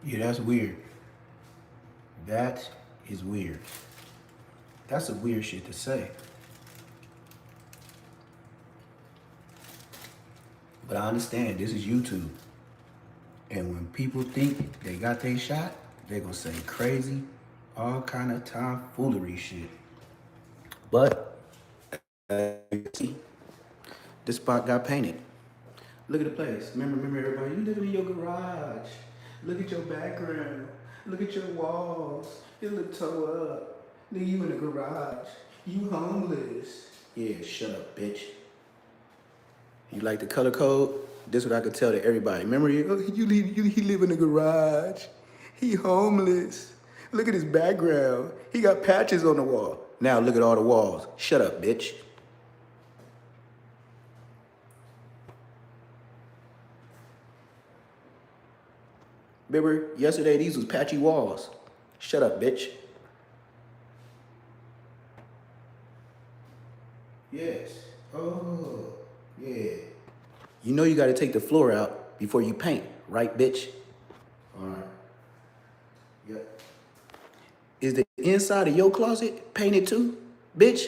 Yeah, that's weird. That is weird. That's some weird shit to say. But I understand this is YouTube. And when people think they got their shot, they gonna say crazy, all kind of tomfoolery shit. But see, this spot got painted. Look at the place. Remember everybody, you living in your garage. Look at your background. Look at your walls. It look toe up. Nigga, you in the garage. You homeless. Yeah, shut up, bitch. You like the color code? This is what I could tell to everybody. Remember, he live in the garage. He homeless. Look at his background. He got patches on the wall. Now look at all the walls. Shut up, bitch. Remember, yesterday these was patchy walls. Shut up, bitch. Yes. Oh, yeah. You know you gotta take the floor out before you paint, right, bitch? All right. Yep. Is the inside of your closet painted too, bitch?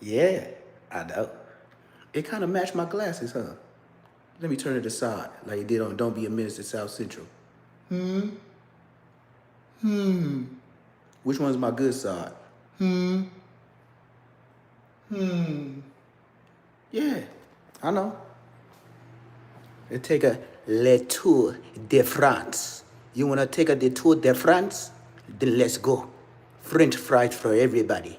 Yeah, I know. It kind of matched my glasses, huh? Let me turn it aside, like you did on Don't Be a Menace to South Central. Hmm? Hmm. Which one's my good side? Hmm. Hmm. Yeah, I know. Let's take a Le Tour de France. You wanna take a the Tour de France? Then let's go. French fries for everybody.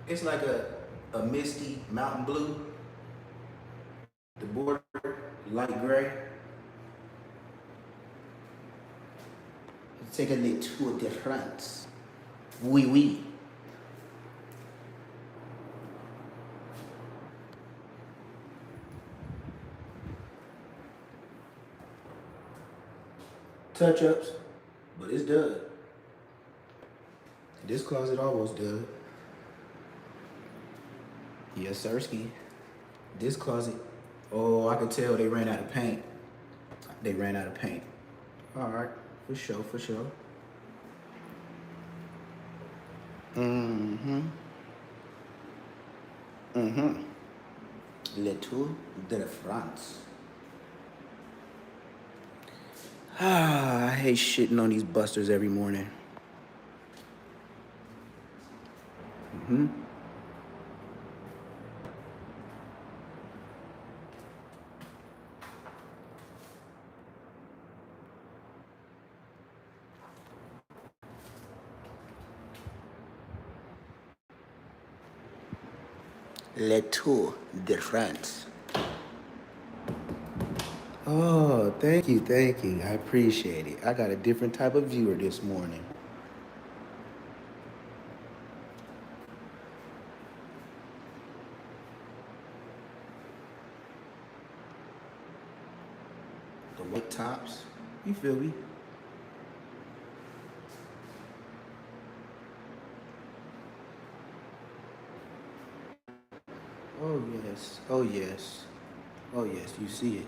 It's like a misty mountain blue. The border light gray. Let's take a Le Tour de France. Oui, oui. Touch-ups, but it's done. This closet almost done. Yes, sirski. This closet, oh, I could tell they ran out of paint. They ran out of paint. All right, for sure, for sure. Mm-hmm. Mm-hmm. Le Tour de France. Ah, I hate shitting on these busters every morning. Mm-hmm. Le Tour de France. Oh, thank you, thank you. I appreciate it. I got a different type of viewer this morning. The white tops. You feel me? Oh, yes. Oh, yes. Oh, yes. You see it.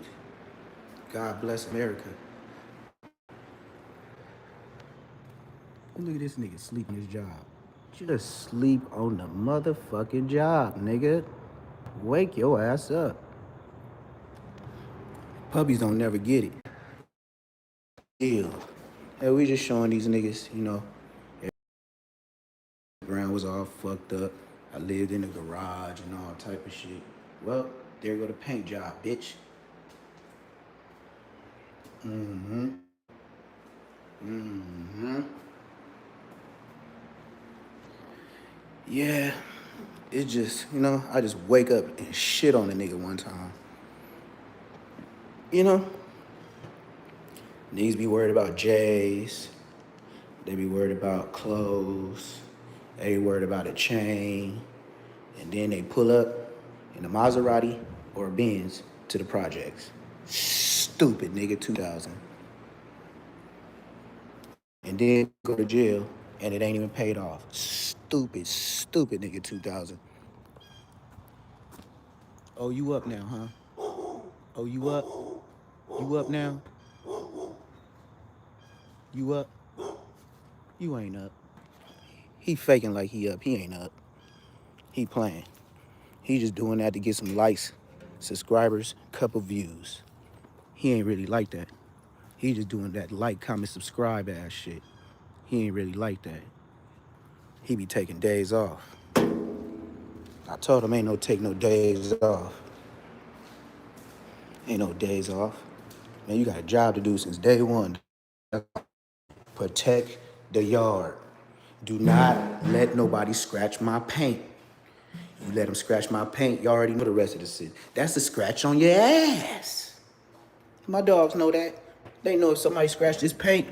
God bless America. Look at this nigga sleeping his job. Just sleep on the motherfucking job, nigga. Wake your ass up. Puppies don't never get it. Ew. Hey, we just showing these niggas, you know, the ground was all fucked up. I lived in the garage and all type of shit. Well, there go the paint job, bitch. Mm-hmm. Mm-hmm. Yeah, it just, you know, I just wake up and shit on a nigga one time. You know, niggas be worried about J's. They be worried about clothes. They be worried about a chain. And then they pull up in a Maserati or a Benz to the projects. Stupid nigga 2000. And then go to jail and it ain't even paid off. Stupid, stupid nigga 2000. Oh, you up now, huh? Oh, you up? You up now? You up? You ain't up. He faking like he up. He ain't up. He playing. He just doing that to get some likes, subscribers, couple views. He ain't really like that. He just doing that like, comment, subscribe ass shit. He ain't really like that. He be taking days off. I told him ain't no days off. Ain't no days off. Man, you got a job to do since day one. Protect the yard. Do not let nobody scratch my paint. You let them scratch my paint, you already know the rest of the shit. That's a scratch on your ass. My dogs know that. They know if somebody scratched this paint,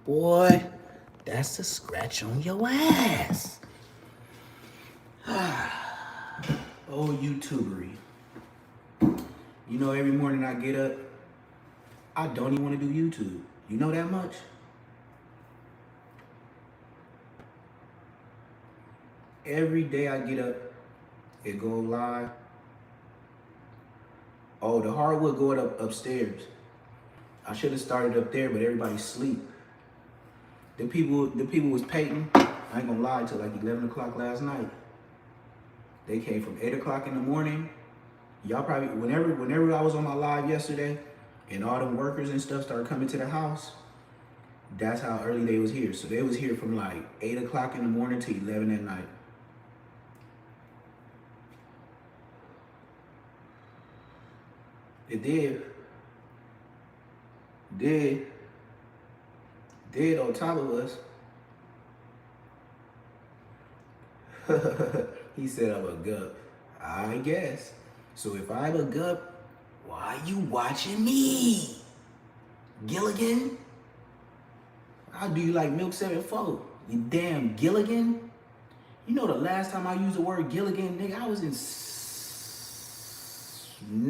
boy, that's a scratch on your ass. Oh, YouTubery. You know, every morning I get up, I don't even want to do YouTube. You know that much? Every day I get up, it go live. Oh, the hardwood going up upstairs. I should have started up there, but everybody's asleep. The people was painting. I ain't gonna lie, till like 11 o'clock last night. They came from 8 o'clock in the morning. Y'all probably, whenever I was on my live yesterday, and all them workers and stuff started coming to the house, that's how early they was here. So they was here from like 8 o'clock in the morning to 11 at night. It did on top of us. He said I'm a gup. I guess. So if I'm a gup, why you watching me? Gilligan? I'll do you like Milk 7-4. You damn Gilligan. You know the last time I used the word Gilligan, nigga, I was in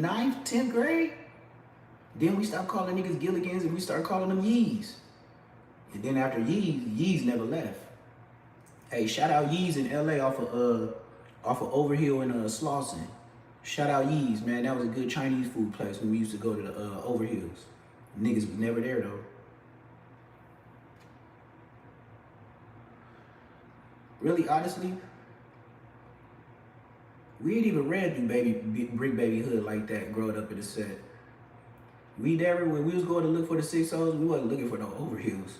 9th, 10th grade. Then we stopped calling niggas Gilligans and we started calling them Yees. And then after Yees never left. Hey, shout out Yees in LA off of Overhill and Slauson. Shout out Yees, man. That was a good Chinese food place when we used to go to the Overhills. Niggas was never there though. Really, honestly, we ain't even read Brick Baby Hood like that growing up in the set. We never, when we was going to look for the 6-0s, we wasn't looking for no Overhills.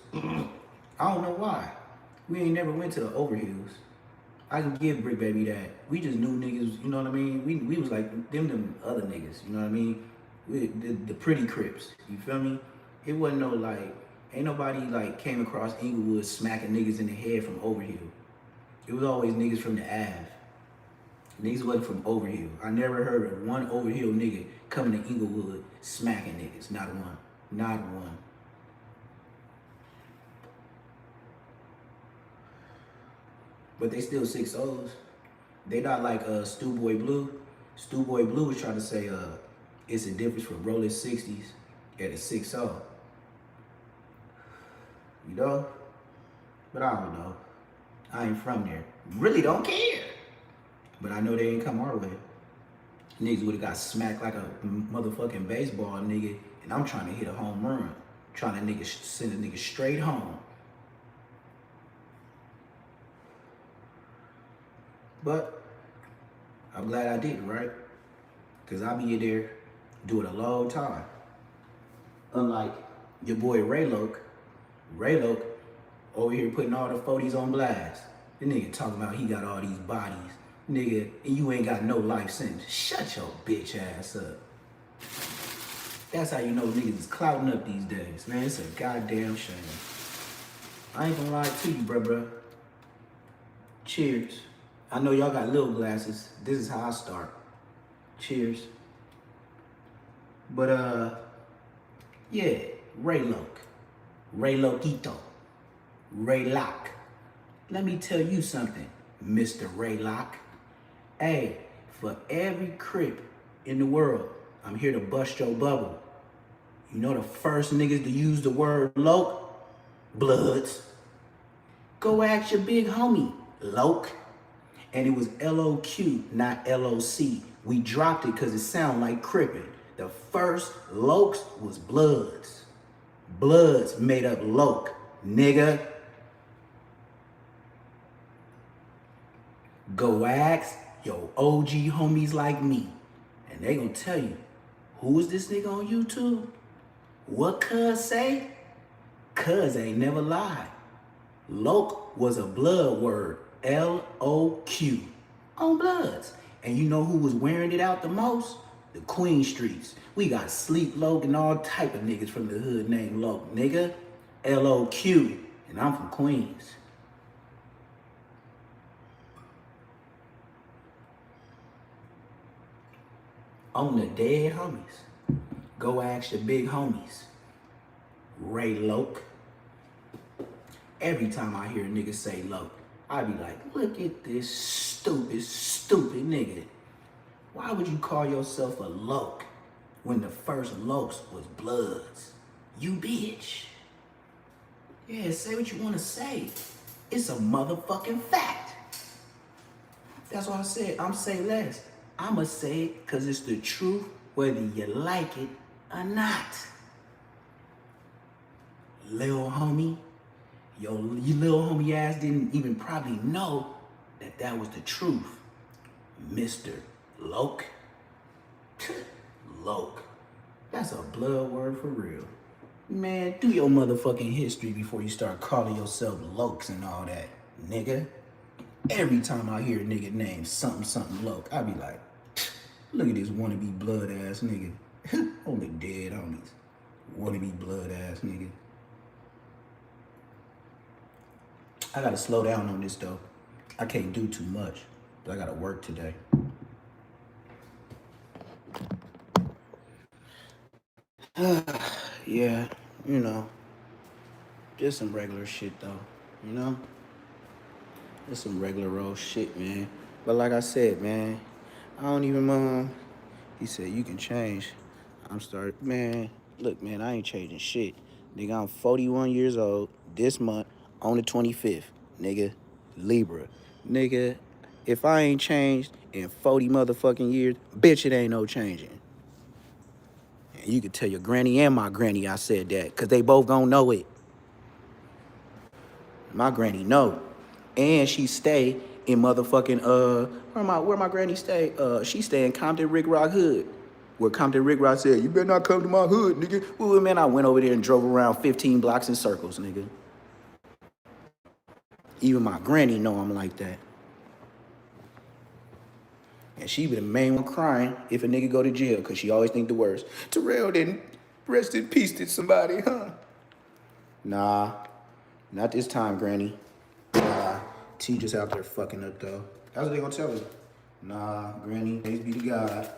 I don't know why. We ain't never went to the Overhills. I can give Brick Baby that. We just knew niggas, you know what I mean? We was like them other niggas, you know what I mean? The pretty Crips, you feel me? It wasn't no like, ain't nobody like came across Englewood smacking niggas in the head from Overhill. It was always niggas from the Ave. Niggas wasn't from Overhill. I never heard of one Overhill nigga coming to Englewood smacking niggas. Not one. Not one. But they still 6-0s. They not like Stu Boy Blue. Stu Boy Blue was trying to say it's a difference from rolling 60s and a 6-0. You know? But I don't know. I ain't from there. Really don't care. But I know they ain't come our way. Niggas would've got smacked like a motherfucking baseball nigga, and I'm trying to hit a home run. Trying to send a nigga straight home. But I'm glad I didn't, right? Cause I'll be in there doing a long time. Unlike your boy Rayloke over here putting all the 40s on blast. The nigga talking about he got all these bodies. Nigga, and you ain't got no life sentence. Shut your bitch ass up. That's how you know niggas is clouting up these days, man. It's a goddamn shame. I ain't gonna lie to you, bruh. Cheers. I know y'all got little glasses. This is how I start. Cheers. But yeah, Rayloke. Rayloquito. Raylock. Let me tell you something, Mr. Raylock. Hey, for every crip in the world, I'm here to bust your bubble. You know the first niggas to use the word loc? Bloods. Go ask your big homie, loc. And it was L-O-Q, not L-O-C. We dropped it because it sounded like crippin'. The first locs was bloods. Bloods made up loc, nigga. Go ask your OG homies like me. And they gonna tell you, who is this nigga on YouTube? What cuz say? Cuz ain't never lied. Loc was a blood word, L-O-Q, on Bloods. And you know who was wearing it out the most? The Queen Streets. We got Sleep Loc and all type of niggas from the hood named Loc, nigga. L-O-Q, and I'm from Queens. On the dead homies. Go ask your big homies. Ray Loc. Every time I hear niggas say loc, I be like, look at this stupid nigga. Why would you call yourself a loc when the first locs was bloods? You bitch. Yeah, say what you wanna say. It's a motherfucking fact. That's why I said, I'm say less. I'ma say it cause it's the truth, whether you like it or not. Lil homie, your little homie ass didn't even probably know that that was the truth. Mr. Loc. Loc. That's a blood word for real. Man, do your motherfucking history before you start calling yourself locs and all that, nigga. Every time I hear a nigga name something loc, I be like, look at this wannabe blood ass nigga. On the dead homies. Wannabe blood ass nigga. I gotta slow down on this though. I can't do too much, but I gotta work today. Yeah, you know, just some regular shit though, you know? Just some regular old shit, man. But like I said, man, I don't even, he said, you can change. Man, look, man, I ain't changing shit. Nigga, I'm 41 years old this month on the 25th, nigga, Libra. Nigga, if I ain't changed in 40 motherfucking years, bitch, it ain't no changing. And you can tell your granny and my granny I said that, because they both gonna know it. My granny know. And she stay in motherfucking, where my granny stay? She stay in Compton Rick Rock Hood. Where Compton Rick Rock said, you better not come to my hood, nigga. Well, man, I went over there and drove around 15 blocks in circles, nigga. Even my granny know I'm like that. And she be the main one crying if a nigga go to jail, because she always think the worst. Terrell didn't rest in peace to somebody, huh? Nah, not this time, granny. Nah, T just out there fucking up, though. That's what they gonna tell her. Nah, granny, thanks be to God.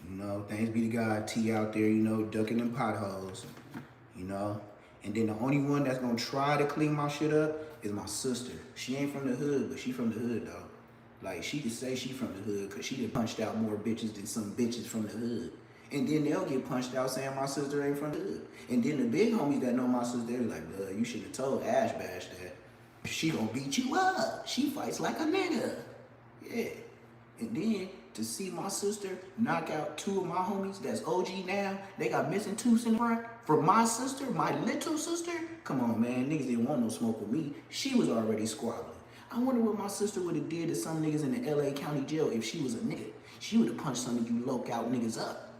You know, thanks be to God, T out there, you know, ducking them potholes, you know? And then the only one that's gonna try to clean my shit up is my sister. She ain't from the hood, but she from the hood, though. Like, she could say she from the hood because she done punched out more bitches than some bitches from the hood. And then they'll get punched out saying my sister ain't from the hood. And then the big homies that know my sister, they're like, you should have told Ash Bash that. She gonna beat you up. She fights like a nigga. Yeah. And then to see my sister knock out two of my homies that's OG now, they got missing tooths in the front. For my sister, my little sister, come on, man, niggas didn't want no smoke with me. She was already squabbling. I wonder what my sister would have did to some niggas in the LA County jail if she was a nigga. She would have punched some of you loc out niggas up.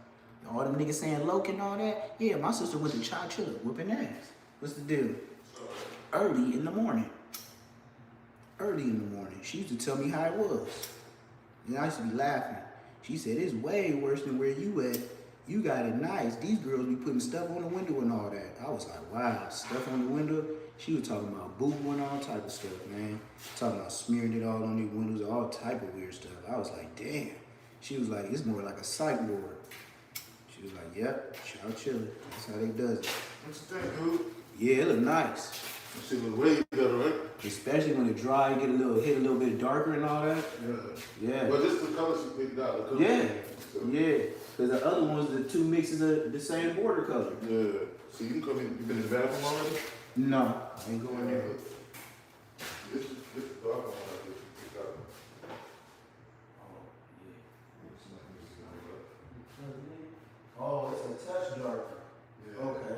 All them niggas saying loc and all that, yeah, my sister went to Chowchilla, whooping ass. What's the deal? Early in the morning. Early in the morning. She used to tell me how it was. And I used to be laughing. She said, it's way worse than where you at. You got it nice. These girls be putting stuff on the window and all that. I was like, wow, stuff on the window? She was talking about boo and all type of stuff, man. Talking about smearing it all on the windows, all type of weird stuff. I was like, damn. She was like, it's more like a psych ward. She was like, yep, Chowchilla. That's how they does it. What you think, dude? Yeah, it look nice. That shit look way better, right? Especially when it dry, you get hit a little bit darker and all that. Yeah. But just the color she picked out. Yeah. Because the other ones, the two mixes of the same border color. Yeah. So you can come in, you been in the bathroom already? No, I ain't going there. This is the dark one I just picked out. Oh, it's a touch darker. Yeah. Okay.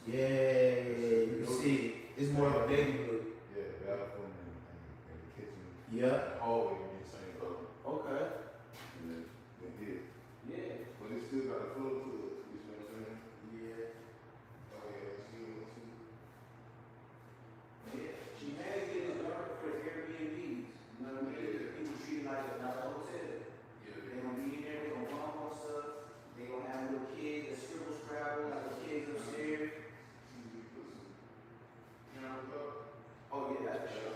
Yeah, you can see it. It's more of a baby blue. Yeah, bathroom and the kitchen. Yeah. Hallway can be the same color. Okay. And then here. Yeah. But it still got a flow to it. You see what I'm saying? Yeah. Oh yeah, see. Yeah. She may get it darker for the Airbnbs. You know what I mean? People treat it like a hotel. Yeah. They're gonna be in there, they're gonna bump on stuff. They're gonna have little kids that scribble scrabble like the kids upstairs. You know? Oh yeah, that's for sure.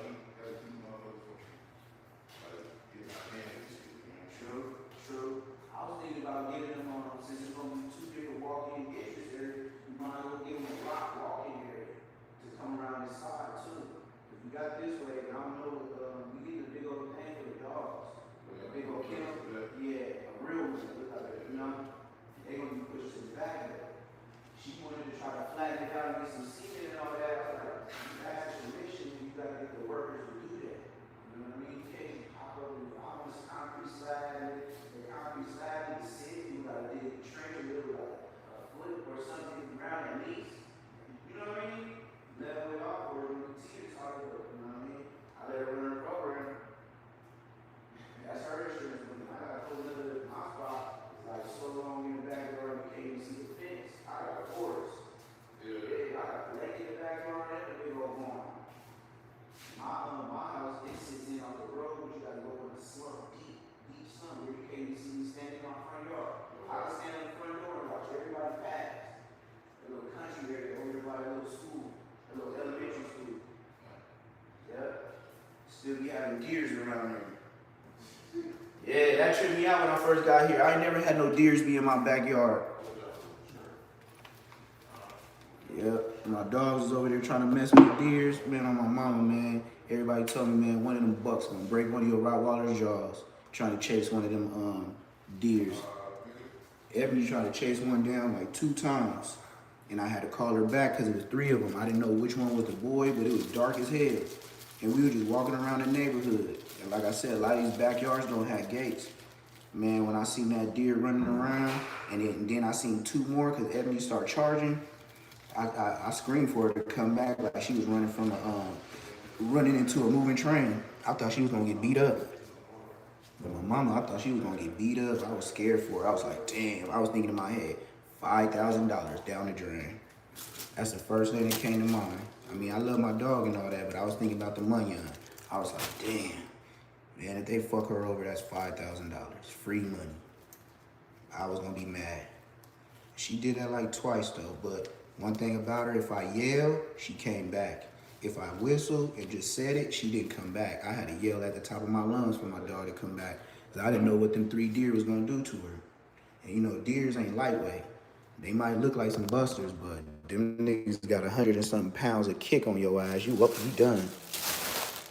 True. I was thinking about giving them since it's gonna be two different walk-in entries there, we might as well give them a block walk-in area to come around this side too. If we got this way, I don't know, we get a big old thing for the dogs. A big old kennel. Yeah, a real one. You know? They're gonna be pushed to the back there. She wanted to try to flatten it out and get some cement and all that. I was like, you ask permission, you gotta get the workers to do that. You know what I mean? You can't just pop up and I want this concrete slab. The concrete slab needs to sit. You gotta dig a trench a little like a foot or something in the ground at least. You know what I mean? Level it off or we continue to talk about it. You know what I mean? I let her run her program. That's her insurance. I gotta pull another my spot. It's like so long in the backyard you can't even see the fence. I got forest. Yeah, I got a lake in the backyard and a big old barn. My house, it sits in on the road, but you gotta go in the slump, deep slump, where you can't even see me standing on the front yard. I can stand on the front door and watch everybody pass. A little country area over by a little school, a little elementary school. Yep. Still be having deers around there. Yeah, that tripped me out when I first got here. I ain't never had no deers be in my backyard. Yep, my dogs was over there trying to mess with the deers. Man, on my mama, man. Everybody told me, man, one of them bucks gonna break one of your Rottweiler's jaws trying to chase one of them deers. Ebony tried to chase one down like 2 times. And I had to call her back because it was 3 of them. I didn't know which one was the boy, but it was dark as hell. And we were just walking around the neighborhood. And like I said, a lot of these backyards don't have gates. Man, when I seen that deer running around, and then I seen 2 more because Ebony started charging, I screamed for her to come back like she was running from running into a moving train. I thought she was gonna get beat up. But my mama, I thought she was gonna get beat up. I was scared for her. I was like, damn. I was thinking in my head, $5,000 down the drain. That's the first thing that came to mind. I mean, I love my dog and all that, but I was thinking about the money on it. I was like, damn. Man, if they fuck her over, that's $5,000. Free money. I was gonna be mad. She did that like twice though, but one thing about her, if I yell, she came back. If I whistle and just said it, she didn't come back. I had to yell at the top of my lungs for my dog to come back. Cause I didn't know what them 3 deer was gonna do to her. And you know, deers ain't lightweight. They might look like some busters, but them niggas got 100 and something pounds of kick on your ass. You done.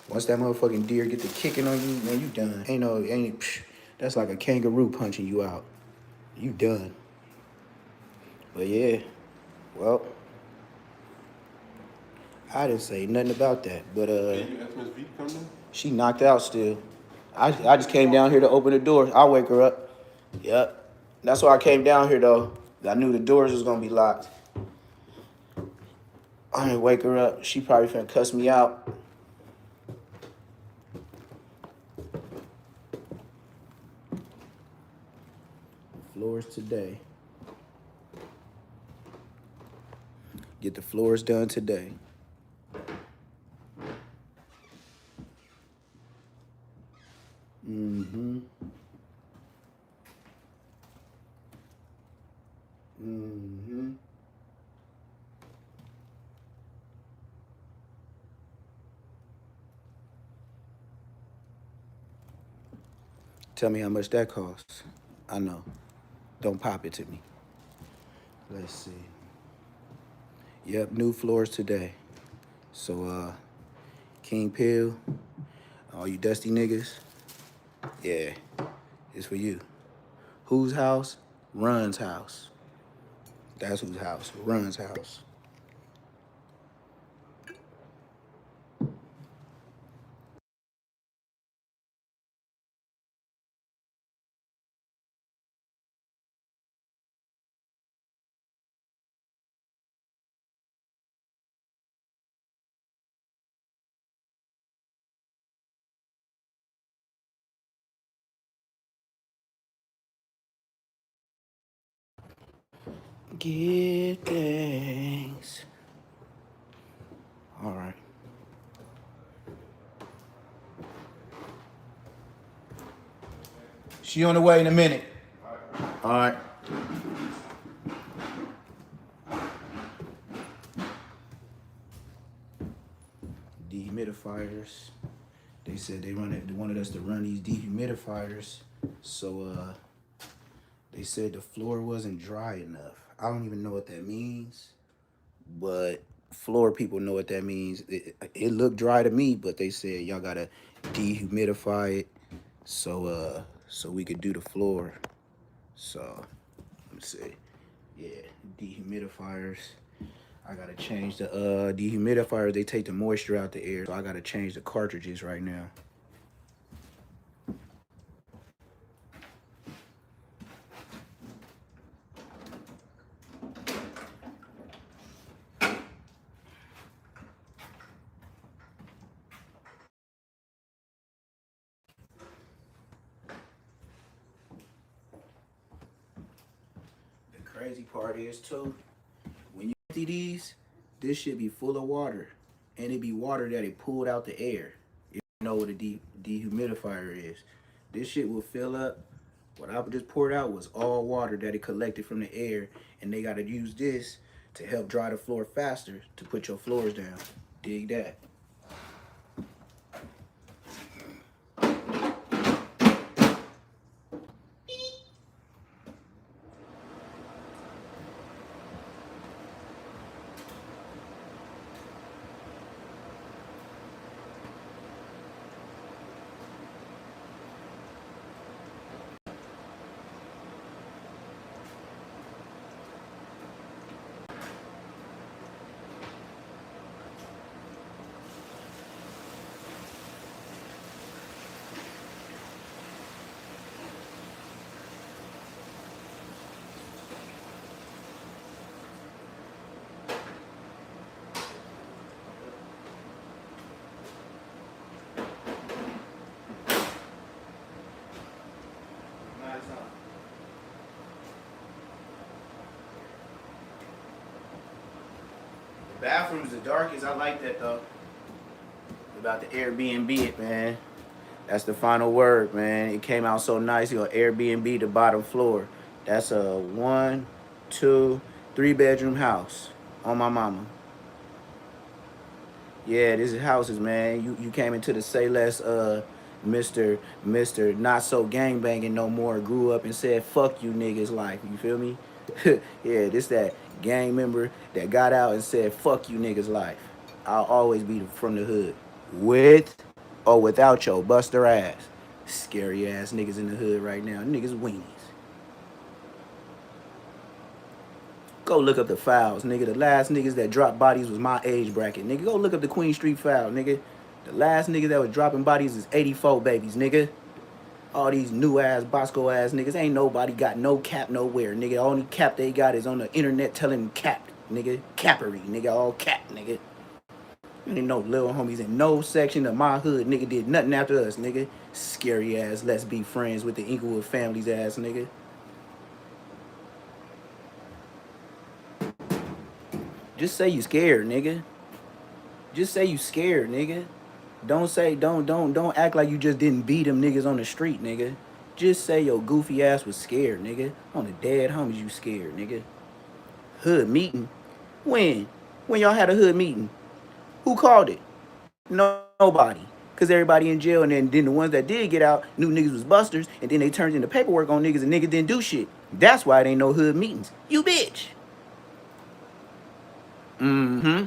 Once that motherfucking deer get the kicking on you, man, you done. That's like a kangaroo punching you out. You done. But yeah, well, I didn't say nothing about that, but she knocked out still. I just came down here to open the door. I'll wake her up. Yep. That's why I came down here though. I knew the doors was gonna be locked. I didn't wake her up. She probably finna cuss me out. Floors today. Get the floors done today. Mm-hmm. Mm-hmm. Tell me how much that costs. I know. Don't pop it to me. Let's see. Yep, new floors today. So, King Pill, all you dusty niggas, yeah, it's for you. Whose house? Run's house. That's whose house. Run's house. Get things. All right. She on the way in a minute. All right. Dehumidifiers. They said they wanted us to run these dehumidifiers. So they said the floor wasn't dry enough. I don't even know what that means, but floor people know what that means. It looked dry to me, but they said y'all gotta dehumidify it so we could do the floor. So let's see. Yeah, dehumidifiers. I gotta change the dehumidifiers. They take the moisture out the air, so I gotta change the cartridges right now. The crazy part is too, when you empty these, this should be full of water, and it be water that it pulled out the air. If you know what a dehumidifier is, this shit will fill up. What I just poured out was all water that it collected from the air, and they gotta use this to help dry the floor faster to put your floors down. Dig that. The bathroom's the darkest. I like that though. About the Airbnb it, man. That's the final word, man. It came out so nice. You know, Airbnb the bottom floor. That's a 1, 2, 3 bedroom house on my mama. Yeah, this is houses, man. You came into the Say Less Mr. Not So Gang Banging No More, grew up and said fuck you niggas life. You feel me? Yeah, this that gang member that got out and said fuck you niggas life. I'll always be from the hood. With or without your buster ass. Scary ass niggas in the hood right now. Niggas weenies. Go look up the files, nigga. The last niggas that dropped bodies was my age bracket, nigga. Go look up the Queen Street file, nigga. The last nigga that was dropping bodies is 84 babies, nigga. All these new ass, Bosco ass niggas, ain't nobody got no cap nowhere, nigga. Only cap they got is on the internet telling them cap, nigga. Cappery, nigga. All cap, nigga. Ain't no little homies in no section of my hood, nigga, did nothing after us, nigga. Scary ass, let's be friends with the Englewood families ass, nigga. Just say you scared, nigga. Just say you scared, nigga. Don't act like you just didn't beat them niggas on the street, nigga. Just say your goofy ass was scared, nigga. On the dead homies, you scared, nigga. Hood meeting? When? When y'all had a hood meeting? Who called it? Nobody. Cause everybody in jail, and then the ones that did get out knew niggas was busters, and then they turned into paperwork on niggas, and niggas didn't do shit. That's why it ain't no hood meetings. You bitch. Mm-hmm.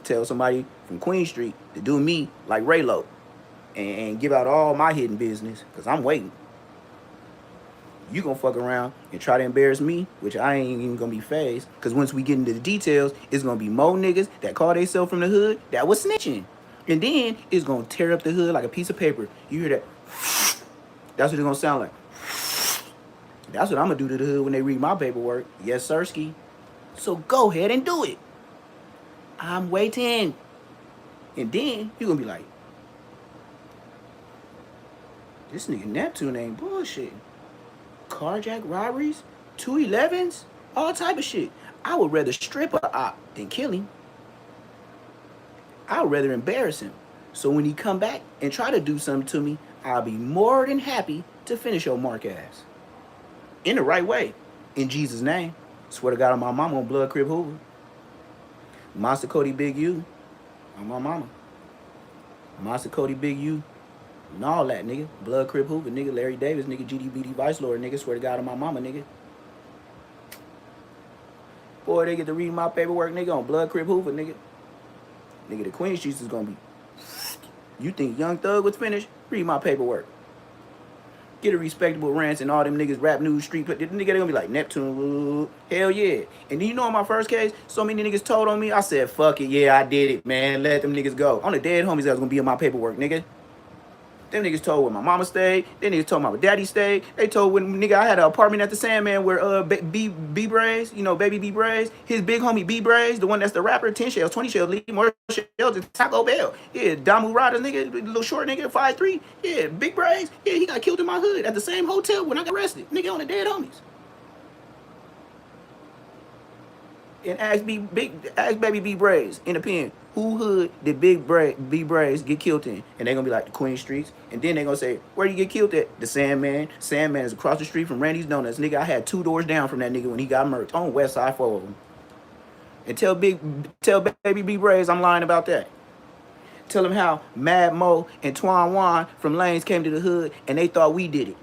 tell somebody from Queen Street to do me like Raylo and give out all my hidden business, because I'm waiting. You gonna fuck around and try to embarrass me, which I ain't even gonna be phased. Because once we get into the details, it's gonna be more niggas that call themselves from the hood that was snitching. And then it's gonna tear up the hood like a piece of paper. You hear that? That's what it's gonna sound like. That's what I'm gonna do to the hood when they read my paperwork. Yes, sirski. So go ahead and do it. I'm waiting. And then you're gonna be like, this nigga Neptune ain't bullshit. Carjack robberies, 211s, all type of shit. I would rather strip a op than kill him. I would rather embarrass him. So when he come back and try to do something to me, I'll be more than happy to finish your mark ass. In the right way. In Jesus' name. Swear to God on my mama on Blood Crib Hoover. Monster Cody Big U on my mama. Monster Cody Big U and all that, nigga. Blood Crib Hoover, nigga. Larry Davis, nigga. GDBD Vice Lord, nigga. Swear to God on my mama, nigga. Boy, they get to read my paperwork, nigga, on Blood Crib Hoover, nigga. Nigga, the Queen Streets is gonna be... You think Young Thug was finished? Read my paperwork. Get a respectable rants and all them niggas rap news street. The nigga, they gonna be like, Neptune, hell yeah. And then you know in my first case, so many niggas told on me, I said, fuck it, yeah, I did it, man. Let them niggas go. On the dead homies that was gonna be in my paperwork, nigga. Them niggas told where my mama stayed. Them niggas told my daddy stayed. They told when nigga I had an apartment at the Sandman where B Braze, you know, baby B Braze, his big homie B Braze, the one that's the rapper, 10 shells, 20 shells, leave more shells than Taco Bell. Yeah, Damu Rada, nigga, little short nigga, 5'3". Yeah, Big Braze. Yeah, he got killed in my hood at the same hotel when I got arrested. Nigga on the dead homies. And ask baby B Braze in the pen, who hood did B Braze get killed in? And they gonna be like the Queen Streets. And then they gonna say, where you get killed at? The Sandman. Sandman is across the street from Randy's Donuts. Nigga, I had 2 doors down from that nigga when he got murked on West Side 4 of them. And tell baby B Braze I'm lying about that. Tell him how Mad Mo and Twan Wan from Lanes came to the hood and they thought we did it.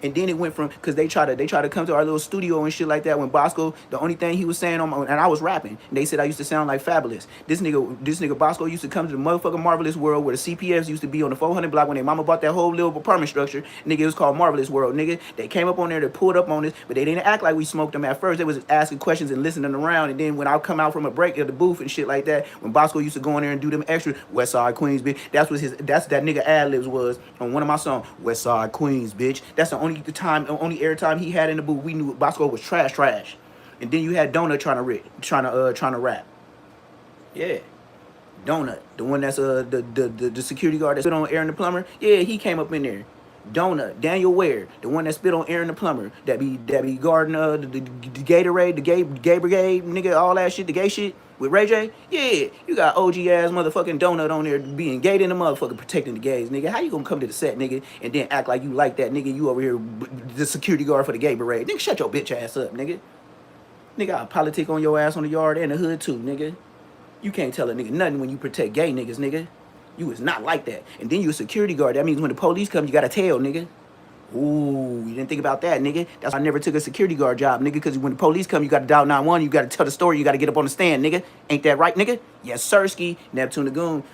And then it went from, because they try to come to our little studio and shit like that when Bosco, the only thing he was saying on my, and I was rapping, and they said I used to sound like Fabulous. This nigga Bosco used to come to the motherfucking Marvelous World where the CPFs used to be on the 400 block when their mama bought that whole little apartment structure. Nigga, it was called Marvelous World, nigga. They came up on there, they pulled up on us, but they didn't act like we smoked them at first. They was asking questions and listening around, and then when I come out from a break at the booth and shit like that, when Bosco used to go in there and do them extra West Side Queens, bitch, that's that nigga ad-libs was on one of my songs, West Side Queens, bitch. That's the only airtime he had in the booth. We knew Bosco was trash. And then you had Donut trying to rap. Yeah. Donut, the one that's the security guard that spit on Aaron the plumber. Yeah, he came up in there. Donut, Daniel Ware, the one that spit on Aaron the plumber, that be guarding the Gatorade, the gay brigade, nigga, all that shit, the gay shit with Ray J. Yeah, you got OG ass motherfucking Donut on there being gay in the motherfucker protecting the gays, nigga. How you gonna come to the set, nigga, and then act like you like that, nigga? You over here the security guard for the gay parade, nigga. Shut your bitch ass up, nigga. Nigga, I'll politic on your ass on the yard and the hood too, nigga. You can't tell a nigga nothing when you protect gay niggas, nigga. You is not like that. And then you a security guard. That means when the police come, you got to tell, nigga. Ooh, you didn't think about that, nigga. That's why I never took a security guard job, nigga, because when the police come, you got to dial 911, you got to tell the story, you got to get up on the stand, nigga. Ain't that right, nigga? Yes, sirski. Neptune the Goon.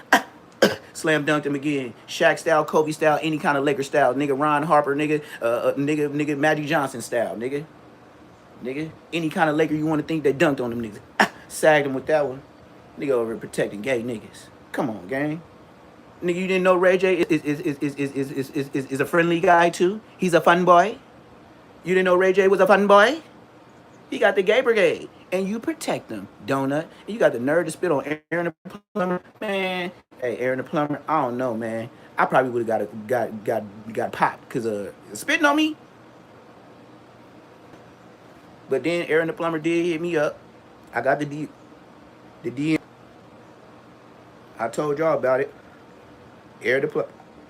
Slam dunked him again. Shaq style, Kobe style, any kind of Laker style, nigga. Ron Harper, nigga. Nigga, Magic Johnson style, nigga. Nigga, any kind of Laker you want to think they dunked on them niggas. Sagged him with that one. Nigga over here protecting gay niggas. Come on, gang. Nigga, you didn't know Ray J is a friendly guy too? He's a fun boy? You didn't know Ray J was a fun boy? He got the gay brigade. And you protect them, Donut. And you got the nerve to spit on Aaron the plumber. Man, hey, Aaron the plumber, I don't know, man. I probably would have got popped because spitting on me. But then Aaron the plumber did hit me up. I got the DM. I told y'all about it. Aaron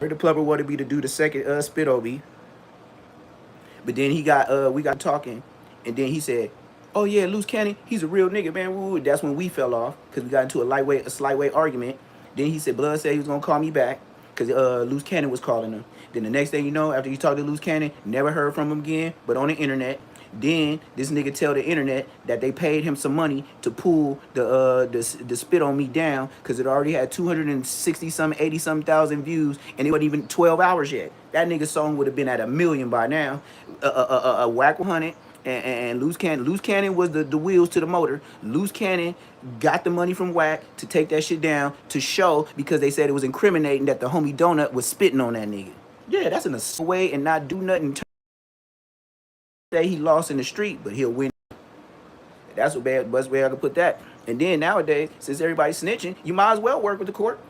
the plumber wanted me to do the second spit on me. But then we got talking, and then he said, "Oh yeah, Loose Cannon, he's a real nigga, man." Woo. That's when we fell off because we got into a slight weight argument. Then he said Blood said he was gonna call me back because Loose Cannon was calling him. Then the next thing you know, after you talked to Loose Cannon, never heard from him again, but on the internet. Then this nigga tell the internet that they paid him some money to pull the spit on me down because it already had 260 some 80 some thousand views and it wasn't even 12 hours yet. That nigga song would have been at 1 million by now. Whack 100 and Loose Cannon was the wheels to the motor. Loose Cannon got the money from Whack to take that shit down to show because they said it was incriminating that the homie Donut was spitting on that nigga. Yeah, that's in a way and not do nothing. Say he lost in the street, but he'll win. That's the best way I could put that. And then nowadays, since everybody's snitching, you might as well work with the court.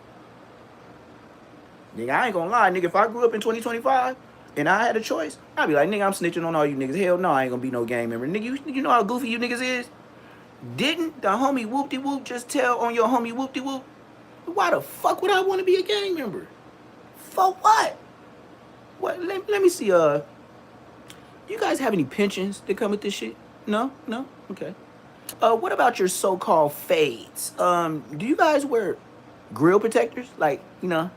Nigga, I ain't gonna lie, nigga, if I grew up in 2025 and I had a choice, I'd be like, nigga, I'm snitching on all you niggas. Hell no, I ain't gonna be no gang member. Nigga, you know how goofy you niggas is? Didn't the homie Whoop-de-Whoop just tell on your homie Whoop-de-Whoop? Why the fuck would I want to be a gang member? For what? What? Let me see, you guys have any pensions that come with this shit? No? No? Okay. What about your so-called fades? Do you guys wear grill protectors? Like, you know,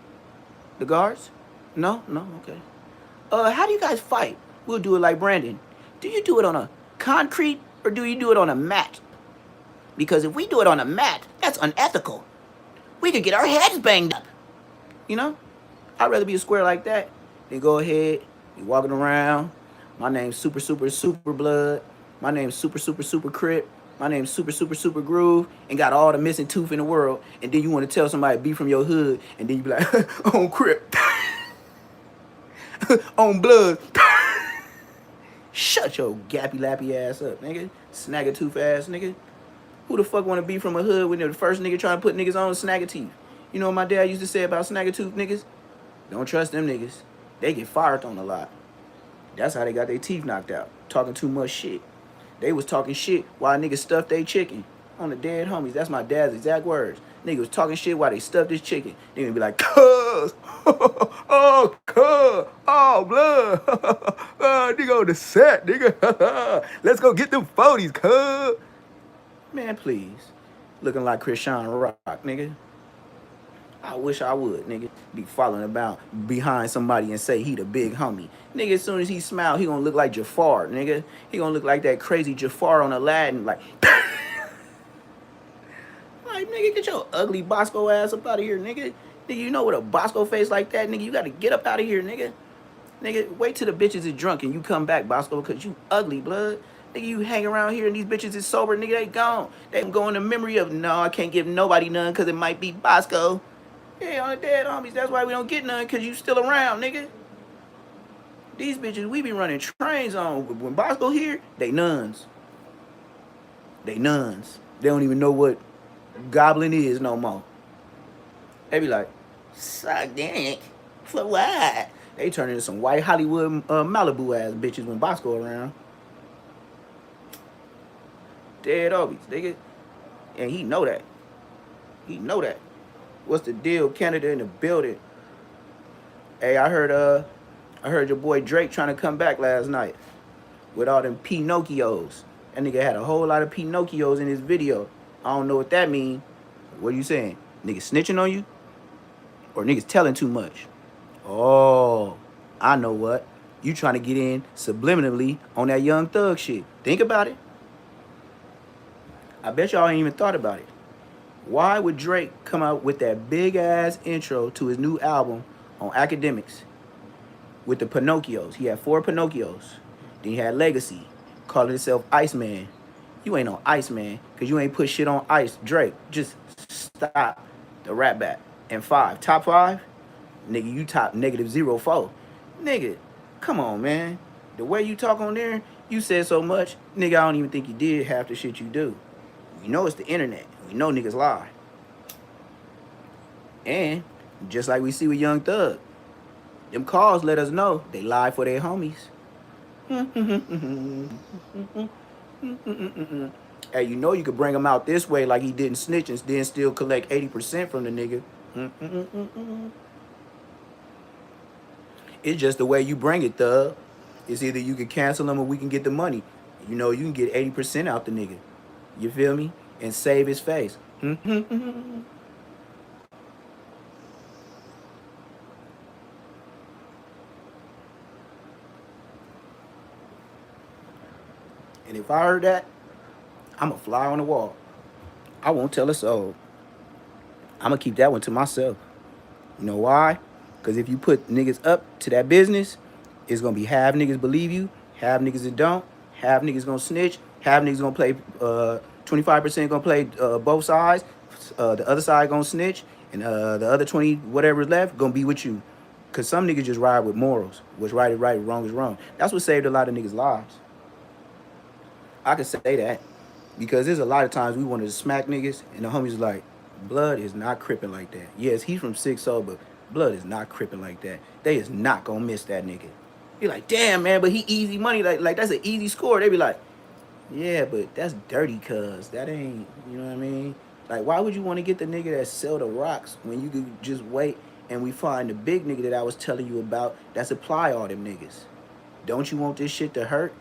the guards? No? No? Okay. How do you guys fight? We'll do it like Brandon. Do you do it on a concrete or do you do it on a mat? Because if we do it on a mat, that's unethical. We could get our heads banged up. You know? I'd rather be a square like that than go ahead, be walking around. My name's super blood. My name's super crip. My name's super groove. And got all the missing tooth in the world. And then you want to tell somebody be from your hood. And then you be like, on crip. On blood. Shut your gappy lappy ass up, nigga. Snag a tooth ass, nigga. Who the fuck want to be from a hood when they're the first nigga trying to put niggas on snag a teeth? You know what my dad used to say about snag a tooth niggas? Don't trust them niggas. They get fired on a lot. That's how they got their teeth knocked out. Talking too much shit. They was talking shit while niggas stuffed their chicken. On the dead homies. That's my dad's exact words. Niggas was talking shit while they stuffed his chicken. They gonna be like, cuz. Oh, cuz. Oh, blood. Nigga on the set, nigga. Let's go get them 40s, cuz. Man, please. Looking like Krishan Rock, nigga. I wish I would, nigga. Be following about behind somebody and say he the big homie. Nigga, as soon as he smile, he gonna look like Jafar, nigga. He gonna look like that crazy Jafar on Aladdin, like... like, nigga, get your ugly Bosco ass up out of here, nigga. Nigga, you know with a Bosco face like that, nigga, you gotta get up out of here, nigga. Nigga, wait till the bitches is drunk and you come back, Bosco, because you ugly, blood. Nigga, you hang around here and these bitches is sober, nigga, they gone. They go in the memory of, no, I can't give nobody none because it might be Bosco. Yeah, on the dead homies, that's why we don't get none, because you still around, nigga. These bitches, we be running trains on. When Bosco here, they nuns. They nuns. They don't even know what goblin is no more. They be like, suck dick. For what? They turn into some white Hollywood Malibu ass bitches when Bosco around. Dead homies, nigga. And he know that. He know that. What's the deal? Canada in the building. Hey, I heard your boy Drake trying to come back last night with all them Pinocchios. That nigga had a whole lot of Pinocchios in his video. I don't know what that mean. What are you saying? Niggas snitching on you? Or niggas telling too much? Oh, I know what. You trying to get in subliminally on that Young Thug shit. Think about it. I bet y'all ain't even thought about it. Why would Drake come out with that big ass intro to his new album on Academics with the Pinocchios? He had 4 Pinocchios. Then he had Legacy, calling himself Iceman. You ain't no Iceman, because you ain't put shit on ice. Drake, just stop the rap back. And 5, top 5? Nigga, you top -0.4. Nigga, come on, man. The way you talk on there, you said so much. Nigga, I don't even think you did half the shit you do. You know it's the internet. We know niggas lie. And just like we see with Young Thug, them calls let us know they lie for their homies. Hey, you know you could bring him out this way like he didn't snitch and then still collect 80% from the nigga. It's just the way you bring it, Thug. It's either you can cancel him or we can get the money. You know, you can get 80% out the nigga. You feel me? And save his face. And if I heard that, I'm a fly on the wall. I won't tell a soul. I'm gonna keep that one to myself. You know why? Because if you put niggas up to that business, it's gonna be half niggas believe you, half niggas that don't, half niggas gonna snitch, half niggas gonna play 25% gonna play both sides, the other side gonna snitch, and the other 20 whatever is left gonna be with you. Cause some niggas just ride with morals. What's right is right, wrong is wrong. That's what saved a lot of niggas' lives. I could say that. Because there's a lot of times we wanted to smack niggas, and the homies like, blood is not crippin' like that. Yes, he's from 6-0, but blood is not crippin' like that. They is not gonna miss that nigga. Be like, damn man, but he easy money, like that's an easy score. They be like, yeah, but that's dirty cuz. That ain't, you know what I mean? Like, why would you want to get the nigga that sell the rocks when you could just wait and we find the big nigga that I was telling you about that supply all them niggas? Don't you want this shit to hurt?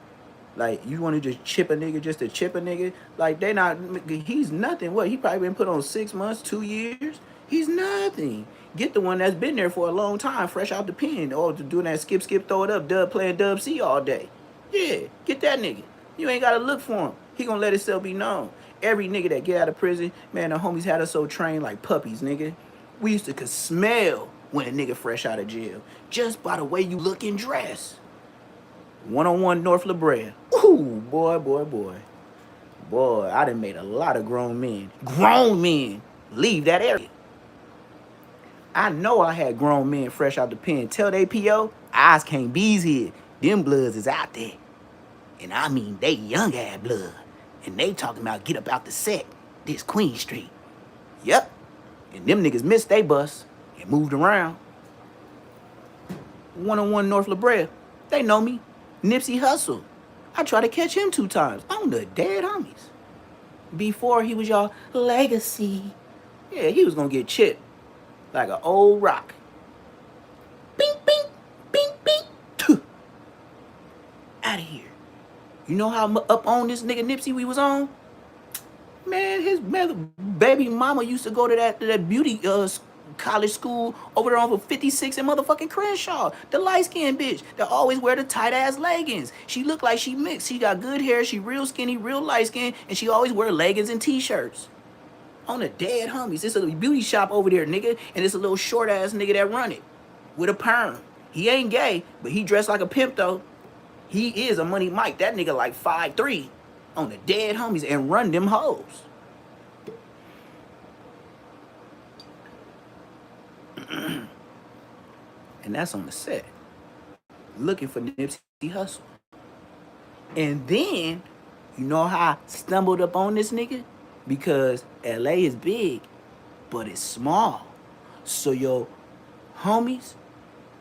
Like, you want to just chip a nigga just to chip a nigga? Like, they not, he's nothing. What, he probably been put on 6 months, 2 years? He's nothing. Get the one that's been there for a long time, fresh out the pen, or doing that skip, throw it up, dub, playing dub C all day. Yeah, get that nigga. You ain't got to look for him. He gonna let himself be known. Every nigga that get out of prison, man, the homies had us so trained like puppies, nigga. We used to could smell when a nigga fresh out of jail, just by the way you look and dress. 101 North La Brea. Ooh, boy, boy, boy. Boy, I done made a lot of grown men leave that area. I know I had grown men fresh out the pen tell they PO, eyes can't bees here. Them bloods is out there. And I mean, they young ass blood. And they talking about get up out the set. This Queen Street. Yep. And them niggas missed they bus and moved around. 101 North La Brea. They know me. Nipsey Hussle. I tried to catch him 2 times on the dead homies. Before he was y'all legacy. Yeah, he was gonna get chipped like an old rock. Bing, bing, bing, bing. Out of here. You know how up on this nigga Nipsey we was on? Man, his baby mama used to go to that beauty college school over there off of 56 and motherfucking Crenshaw. The light-skinned bitch that always wear the tight-ass leggings. She look like she mixed. She got good hair. She real skinny, real light-skinned, and she always wear leggings and T-shirts. On the dead homies. It's a beauty shop over there, nigga, and it's a little short-ass nigga that run it with a perm. He ain't gay, but he dressed like a pimp, though. He is a money Mike. That nigga like 5'3" on the dead homies and run them hoes. And that's on the set. Looking for Nipsey Hussle. And then, you know how I stumbled up on this nigga? Because LA is big, but it's small. So your homies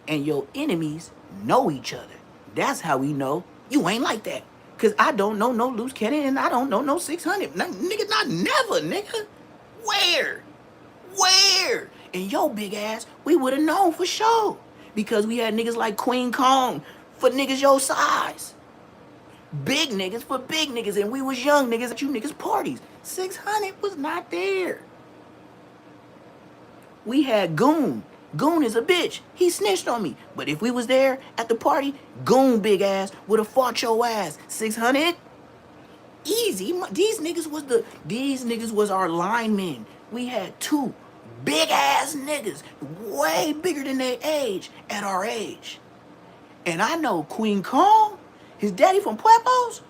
and your enemies know each other. That's how we know you ain't like that. Cause I don't know no loose cannon and I don't know no 600. Nigga, not never, nigga. Where? And yo big ass, we would have known for sure. Because we had niggas like Queen Kong for niggas your size. Big niggas for big niggas, and we was young niggas at you niggas parties. 600 was not there. We had Goon. Goon is a bitch. He snitched on me. But if we was there at the party, Goon big ass would have fought your ass. 600? Easy. These niggas was our linemen. We had 2 big ass niggas, way bigger than their age, at our age. And I know Queen Kong, his daddy from Pueblos,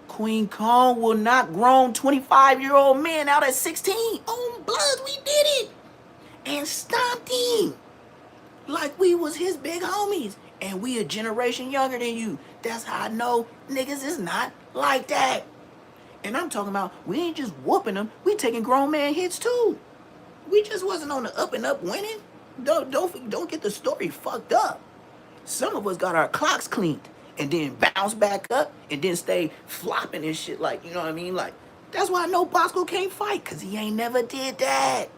Queen Kong will not grown 25-year-old men out at 16. On blood, we did it. And stomped him like we was his big homies. And we a generation younger than you. That's how I know niggas is not like that. And I'm talking about, we ain't just whooping them, we taking grown man hits too. We just wasn't on the up and up winning. Don't get the story fucked up. Some of us got our clocks cleaned and then bounce back up and then stay flopping and shit, like, you know what I mean? Like, that's why I know Bosco can't fight, cause he ain't never did that.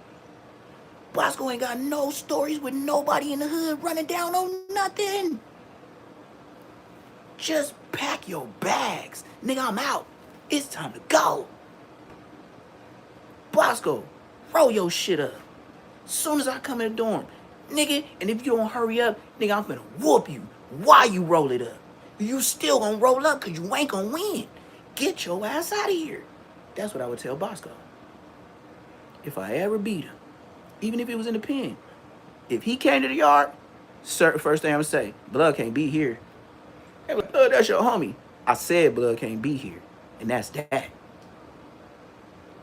Bosco ain't got no stories with nobody in the hood running down on nothing. Just pack your bags. Nigga, I'm out. It's time to go. Bosco, roll your shit up. Soon as I come in the dorm, nigga, and if you don't hurry up, nigga, I'm finna whoop you. Why you roll it up? You still gonna roll up cause you ain't gonna win. Get your ass out of here. That's what I would tell Bosco. If I ever beat him, even if it was in the pen, if he came to the yard, first thing I'm gonna say, Blood can't be here. Hey, Blood, that's your homie. I said Blood can't be here, and that's that.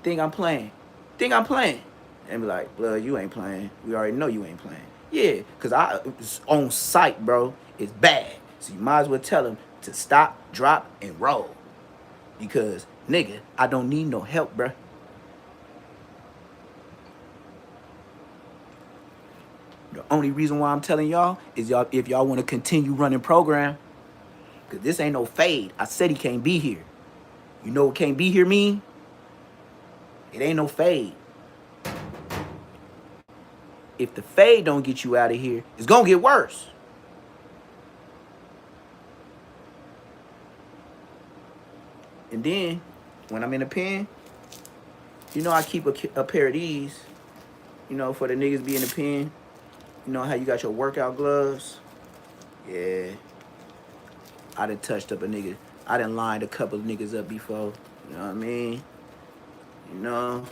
Think I'm playing? Think I'm playing? And be like, Blood, you ain't playing. We already know you ain't playing. Yeah, cause I on sight, bro. It's bad. So you might as well tell him to stop, drop, and roll. Because nigga, I don't need no help, bro. The only reason why I'm telling y'all is y'all if y'all want to continue running program, cause this ain't no fade. I said he can't be here. You know what can't be here mean? It ain't no fade. If the fade don't get you out of here, it's gonna get worse. And then when I'm in the pen, you know I keep a pair of these, you know, for the niggas be in the pen. You know how you got your workout gloves? Yeah. I done touched up a nigga. I done lined a couple of niggas up before. You know what I mean? You know,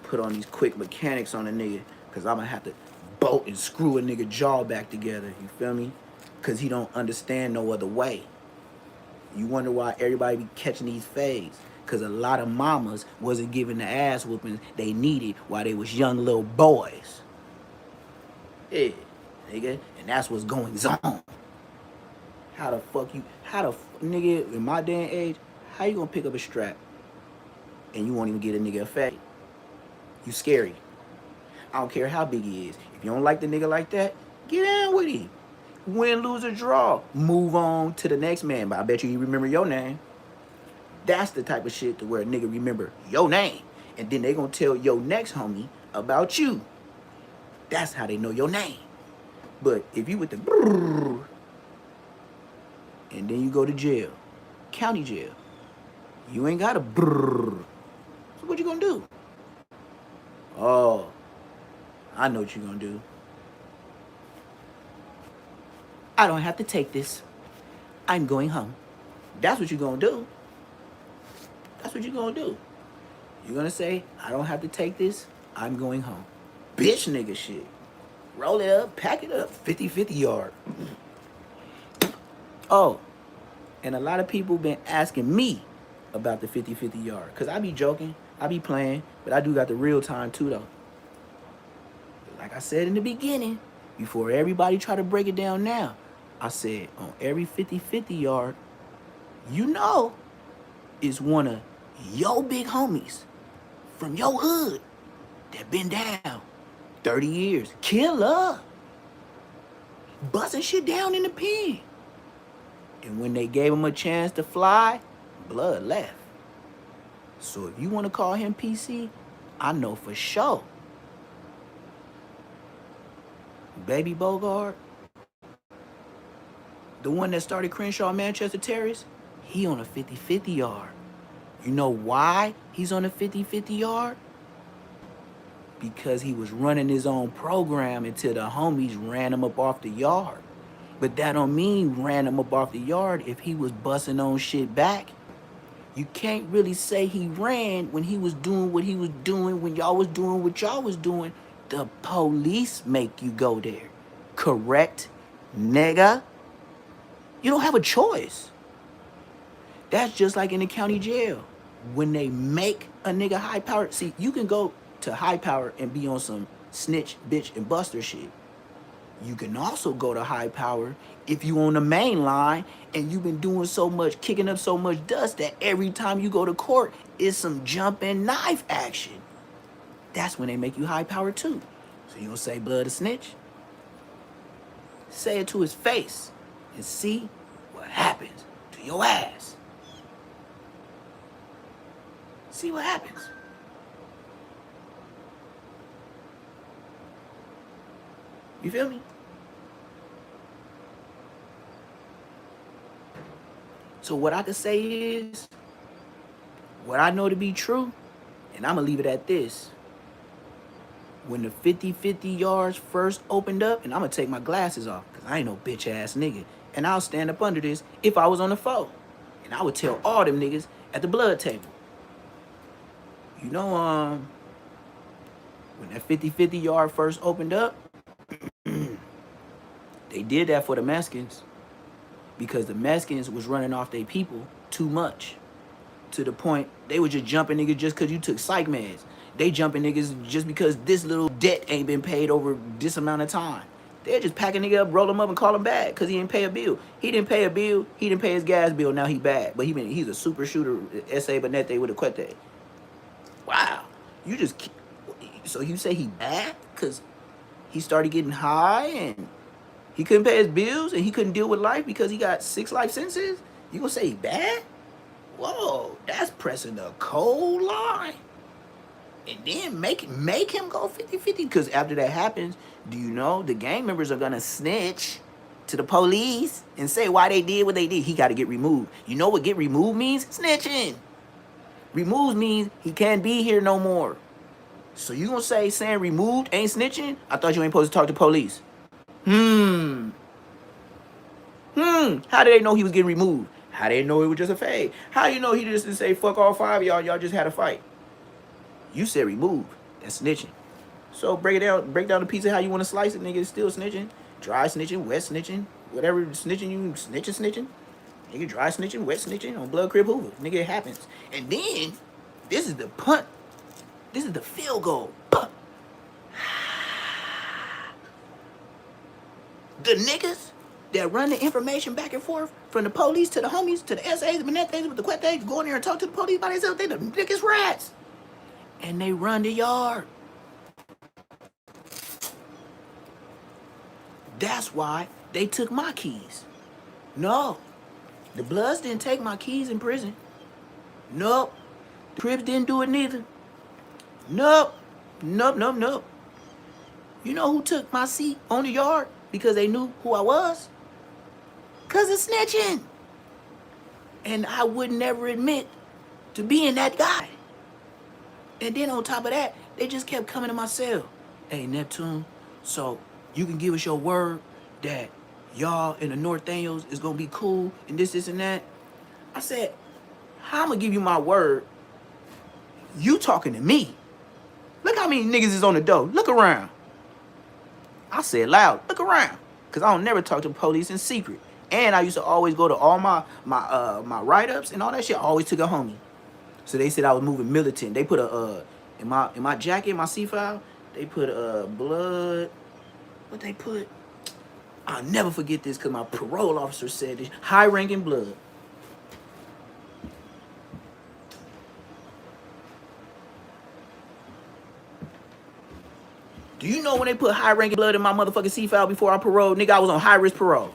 put on these quick mechanics on a nigga, cause I'm gonna have to bolt and screw a nigga jaw back together. You feel me? Cause he don't understand no other way. You wonder why everybody be catching these fades. Cause a lot of mamas wasn't giving the ass whoopings they needed while they was young little boys. Yeah, nigga, and that's what's going on. How the nigga, in my day and age, how you gonna pick up a strap and you won't even get a nigga a fade? You scary. I don't care how big he is. If you don't like the nigga like that, get in with him. Win, lose, or draw. Move on to the next man. But I bet you he remember your name. That's the type of shit to where a nigga remember your name. And then they gonna tell your next homie about you. That's how they know your name. But if you with the brrr, and then you go to jail, county jail, you ain't got a brrr. So what you gonna do? Oh, I know what you gonna do. I don't have to take this. I'm going home. That's what you gonna do. That's what you gonna do. You're gonna say, I don't have to take this. I'm going home. Bitch nigga shit. Roll it up, pack it up, 50-50 yard. Oh, and a lot of people been asking me about the 50-50 yard. Because I be joking, I be playing, but I do got the real time too, though. Like I said in the beginning, before everybody try to break it down now, I said on every 50-50 yard, you know, is one of your big homies from your hood that been down 30 years. Killer. Busting shit down in the pen. And when they gave him a chance to fly, Blood left. So if you want to call him PC, I know for sure. Baby Bogart, the one that started Crenshaw Manchester Terrace, he on a 50-50 yard. You know why he's on a 50-50 yard? Because he was running his own program until the homies ran him up off the yard. But that don't mean ran him up off the yard if he was busting on shit back. You can't really say he ran when he was doing what he was doing, when y'all was doing what y'all was doing. The police make you go there. Correct, nigga? You don't have a choice. That's just like in the county jail. When they make a nigga high power, see, you can go to high power and be on some snitch, bitch, and buster shit. You can also go to high power if you on the main line and you've been doing so much, kicking up so much dust that every time you go to court, it's some jumping knife action. That's when they make you high power too. So you gonna say Blood a snitch? Say it to his face and see what happens to your ass. See what happens. You feel me? So what I can say is, what I know to be true, and I'm gonna leave it at this. When the 50-50 yards first opened up, and I'm gonna take my glasses off, because I ain't no bitch ass nigga, and I'll stand up under this if I was on the phone. And I would tell all them niggas at the blood table, you know, when that 50-50 yard first opened up, they did that for the Mexicans because the Mexicans was running off their people too much. To the point they were just jumping niggas just because you took psych meds. They jumping niggas just because this little debt ain't been paid over this amount of time. They're just packing nigga up, roll him up, and call him back because he didn't pay a bill. He didn't pay a bill. He didn't pay his gas bill. Now he bad. But he's a super shooter, S.A. Bonete with a cuete. Wow. You just... So you say he bad because he started getting high and he couldn't pay his bills and he couldn't deal with life because he got 6 life sentences? You gonna say he bad? Whoa, that's pressing a cold line. And then make him go 50-50. Because after that happens, do you know the gang members are gonna snitch to the police and say why they did what they did? He gotta get removed. You know what get removed means? Snitching. Removed means he can't be here no more. So you gonna say saying removed ain't snitching? I thought you ain't supposed to talk to police. How did they know he was getting removed? How did they know it was just a fade? How you know he just didn't say fuck all 5 of y'all? Y'all just had a fight. You said remove. That's snitching. So break down the piece of how you want to slice it, nigga. It's still snitching. Dry snitching, wet snitching, whatever snitching you snitching. Nigga, dry snitching, wet snitching on Blood Crib Hoover. Nigga, it happens. And then this is the punt. This is the field goal. Punt. The niggas that run the information back and forth from the police to the homies to the SAs, the Manetes, with the Quetes, go in there and talk to the police by themselves. They the biggest rats. And they run the yard. That's why they took my keys. No. The Bloods didn't take my keys in prison. Nope. The Crips didn't do it neither. Nope. Nope. You know who took my seat on the yard? Because they knew who I was? Because of snitching. And I would never admit to being that guy. And then on top of that, they just kept coming to my cell. Hey, Neptune, so you can give us your word that y'all in the North Daniels is going to be cool and this and that. I said, how I'm going to give you my word? You talking to me. Look how many niggas is on the door. Look around. I said loud, look around. Because I don't never talk to the police in secret. And I used to always go to all my write-ups and all that shit. I always took a homie. So they said I was moving militant. They put in my jacket, my C file, they put blood. What they put? I'll never forget this because my parole officer said this. High-ranking blood. Do you know when they put high-ranking blood in my motherfucking C file before I paroled? Nigga, I was on high-risk parole.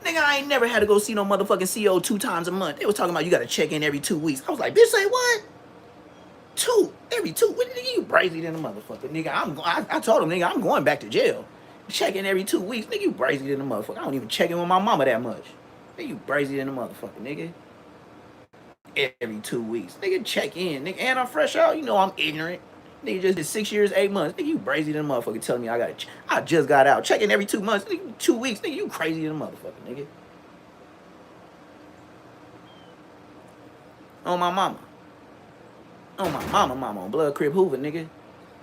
Nigga, I ain't never had to go see no motherfucking CO 2 times a month. They was talking about you gotta check in every 2 weeks. I was like, bitch, say what? Every 2 weeks? Nigga, you brazy than a motherfucker. Nigga, I told him, nigga, I'm going back to jail. Check in every 2 weeks. Nigga, you brazy than a motherfucker. I don't even check in with my mama that much. Nigga, you brazy than a motherfucker, nigga. Every 2 weeks. Nigga, check in. Nigga, and I'm fresh out. You know I'm ignorant. Nigga just did 6 years, 8 months. Nigga, you brazy than a motherfucker telling me I just got out. Checking every 2 months. Nigga, 2 weeks. Nigga, you crazy than a motherfucker, nigga. On my mama. On my mama. On Blood Crib Hoover, nigga.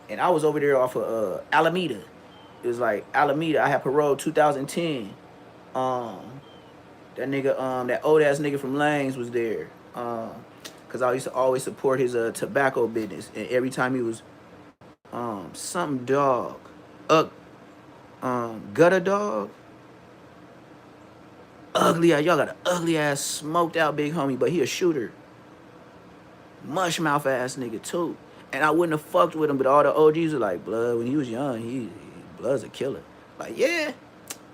And I was over there off of Alameda. It was like Alameda. I had parole 2010. That nigga, that old ass nigga from Langs was there. Cause I used to always support his tobacco business, and every time he was something dog, gutter dog, ugly ass. Y'all got an ugly ass smoked out big homie, but he a shooter. Mush mouth ass nigga too. And I wouldn't have fucked with him, but all the OGs were like, Blood, when he was young, Blood's a killer. Like, yeah.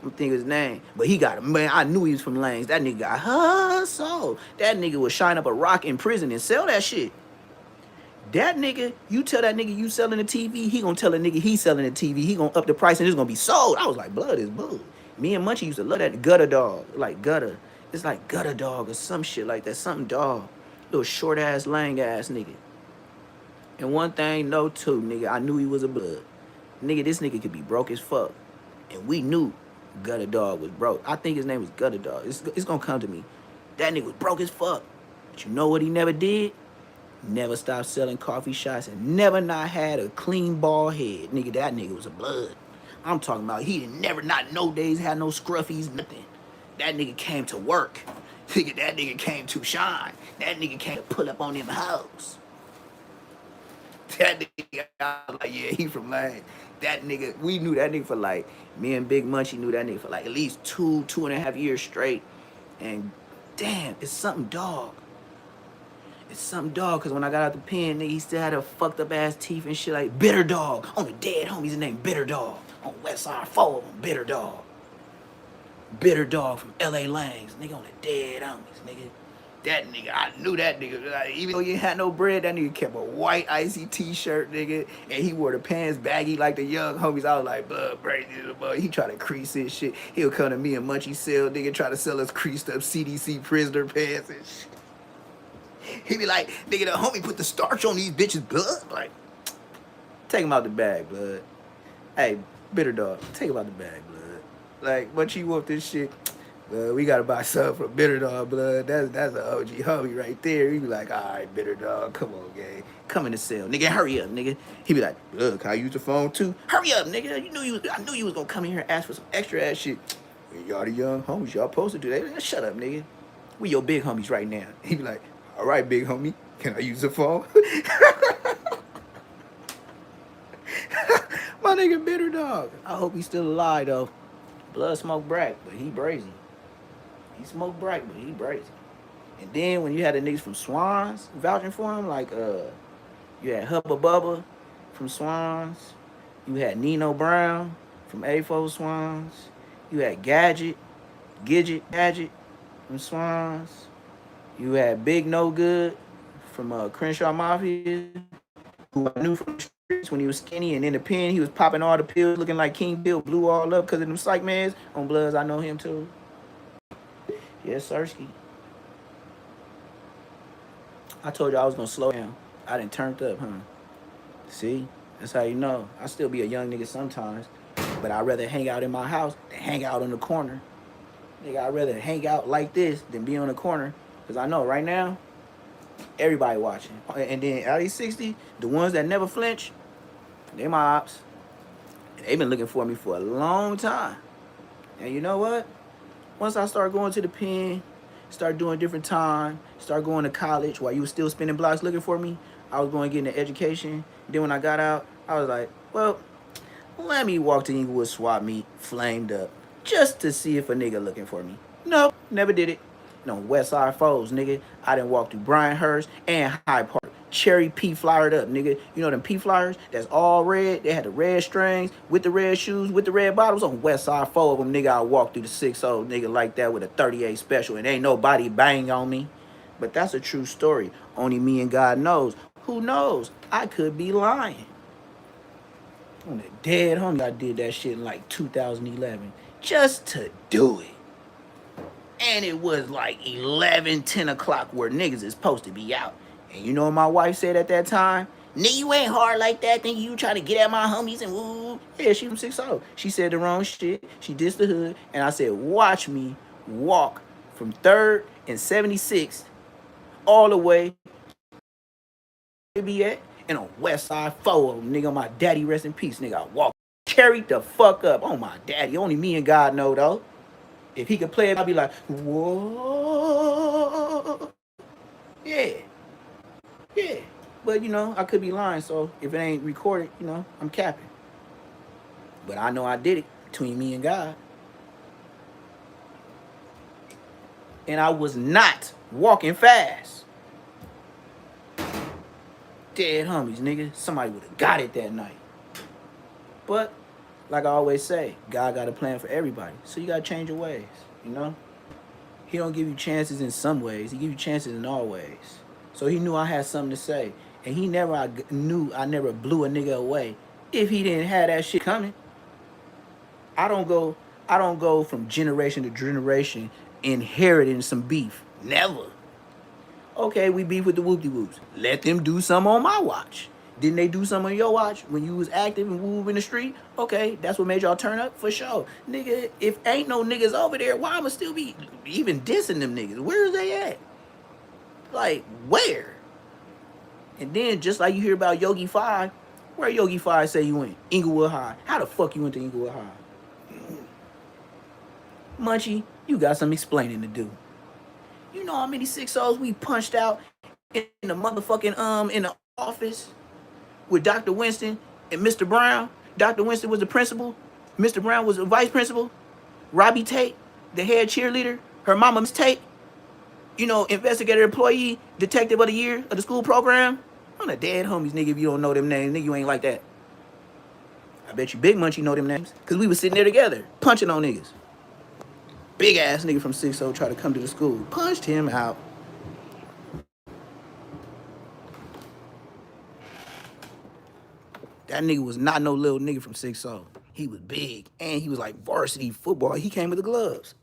I'm thinking his name. But he got, man, I knew he was from Langs. That nigga got hustle. That nigga would shine up a rock in prison and sell that shit. That nigga, you tell that nigga you selling the TV, he gonna tell the nigga he selling the TV. He gonna up the price and it's gonna be sold. I was like, Blood is bull. Me and Munchie used to love that gutter dog. Like gutter. It's like gutter dog or some shit like that. Something dog. Little short ass, lang ass nigga. And one thing, no two, nigga. I knew he was a Blood. Nigga, this nigga could be broke as fuck. And we knew Gutter Dog was broke. I think his name was Gutter Dog. It's gonna come to me. That nigga was broke as fuck. But you know what he never did? Never stopped selling coffee shots and never not had a clean bald head. Nigga, that nigga was a blood. I'm talking about he didn't never not no days had no scruffies, nothing. That nigga came to work. That nigga came to shine. That nigga came to pull up on them hoes. That nigga, I was like, yeah, he from Lane. That nigga, we knew that nigga for like, me and Big Munchie knew that nigga for like at least 2.5 years straight. And damn, it's something dog. It's something dog, because when I got out the pen, nigga, he still had a fucked up ass teeth and shit like Bitter Dog. On the dead homies named Bitter Dog. On West Side 4 of them, Bitter Dog. Bitter Dog from LA Langs. Nigga on the dead homies, nigga. That nigga, I knew that nigga. Like, even though you had no bread, that nigga kept a white icy t-shirt, nigga. And he wore the pants baggy like the young homies. I was like, blood, break this, boy. He try to crease his shit. He'll come to me and Munchie sell, nigga, try to sell us creased up CDC prisoner pants and shit. He be like, nigga, the homie put the starch on these bitches' blood. Like, take him out the bag, blood. Hey, Bitter Dog, take him out the bag, blood. Like, but you want this shit, we gotta buy something from Bitter Dog, blood. That's an OG homie right there. He be like, all right, Bitter Dog, come on, gang. Come in the cell. Nigga, hurry up, nigga. He be like, look, can I use the phone too? Hurry up, nigga. I knew you was gonna come in here and ask for some extra ass shit. Y'all the young homies, y'all supposed to do that. Shut up, nigga. We your big homies right now. He be like, all right, big homie, can I use the phone? My nigga Bitter Dog. I hope he's still alive, though. Blood smoke bright, but he brazy. He smoke bright, but he brazy. And then when you had the niggas from Swans vouching for him, like, you had Hubba Bubba from Swans. You had Nino Brown from A4 Swans. You had Gadget from Swans. You had Big No Good from Crenshaw Mafia, who I knew from the streets when he was skinny, and in the pen he was popping all the pills, looking like King Bill, blew all up because of them psych meds. On Bloods, I know him too. Yes, Sirski. I told you I was gonna slow down. I done turned up, huh? See? That's how you know. I still be a young nigga sometimes, but I'd rather hang out in my house than hang out in the corner. Nigga, I'd rather hang out like this than be on the corner. Because I know right now, everybody watching. And then out of these 60, the ones that never flinch, they my ops. And they been looking for me for a long time. And you know what? Once I start going to the pen, start doing different time, start going to college while you was still spinning blocks looking for me, I was going to get into education. Then when I got out, I was like, well, let me walk to Englewood swap meet, flamed up, just to see if a nigga looking for me. Nope, never did it. No, West Side Foes, nigga. I done walked through Bryanhurst and Hyde Park. Cherry P flyered up, nigga. You know them P flyers? That's all red. They had the red strings with the red shoes, with the red bottles. On West Side 4 of them, nigga, I walked through the 6-0, nigga, like that with a 38 special. And ain't nobody bang on me. But that's a true story. Only me and God knows. Who knows? I could be lying. On the dead homie, I did that shit in like 2011. Just to do it. And it was like 11, 10 o'clock where niggas is supposed to be out. And you know what my wife said at that time? Nigga, you ain't hard like that. Think you trying to get at my homies and woo. Yeah, she from 6-0. She said the wrong shit. She dissed the hood. And I said, watch me walk from 3rd and 76th all the way to be at. And on West Side 4, nigga, my daddy, rest in peace, nigga, I walked. Carried the fuck up. Oh, my daddy. Only me and God know, though. If he could play it, I'd be like, whoa. Yeah. Yeah. But, you know, I could be lying. So if it ain't recorded, you know, I'm capping. But I know I did it between me and God. And I was not walking fast. Dead homies, nigga. Somebody would have got it that night. But like I always say, God got a plan for everybody. So you got to change your ways, you know? He don't give you chances in some ways. He give you chances in all ways. So he knew I had something to say. And he never knew I never blew a nigga away if he didn't have that shit coming. I don't go from generation to generation inheriting some beef. Never. Okay, we beef with the whoop-de-whoops. Let them do some on my watch. Didn't they do something on your watch when you was active and woo in the street? Okay, that's what made y'all turn up for sure. Nigga, if ain't no niggas over there, why I'ma still be even dissing them niggas? Where is they at? Like, where? And then just like you hear about Yogi Five, where Yogi Five say you went? Englewood High. How the fuck you went to Englewood High? Munchie, you got some explaining to do. You know how many 6-0s we punched out in the motherfucking in the office with Dr. Winston and Mr. Brown? Dr. Winston was the principal. Mr. Brown was the vice principal. Robbie Tate, the head cheerleader. Her mama, Miss Tate, you know, investigator, employee, detective of the year of the school program. I'm the dead homies, nigga, if you don't know them names. Nigga, you ain't like that. I bet you Big Munchie know them names. Because we was sitting there together, punching on niggas. Big ass nigga from 6-0 tried to come to the school. Punched him out. That nigga was not no little nigga from 6-0. He was big. And he was like varsity football. He came with the gloves.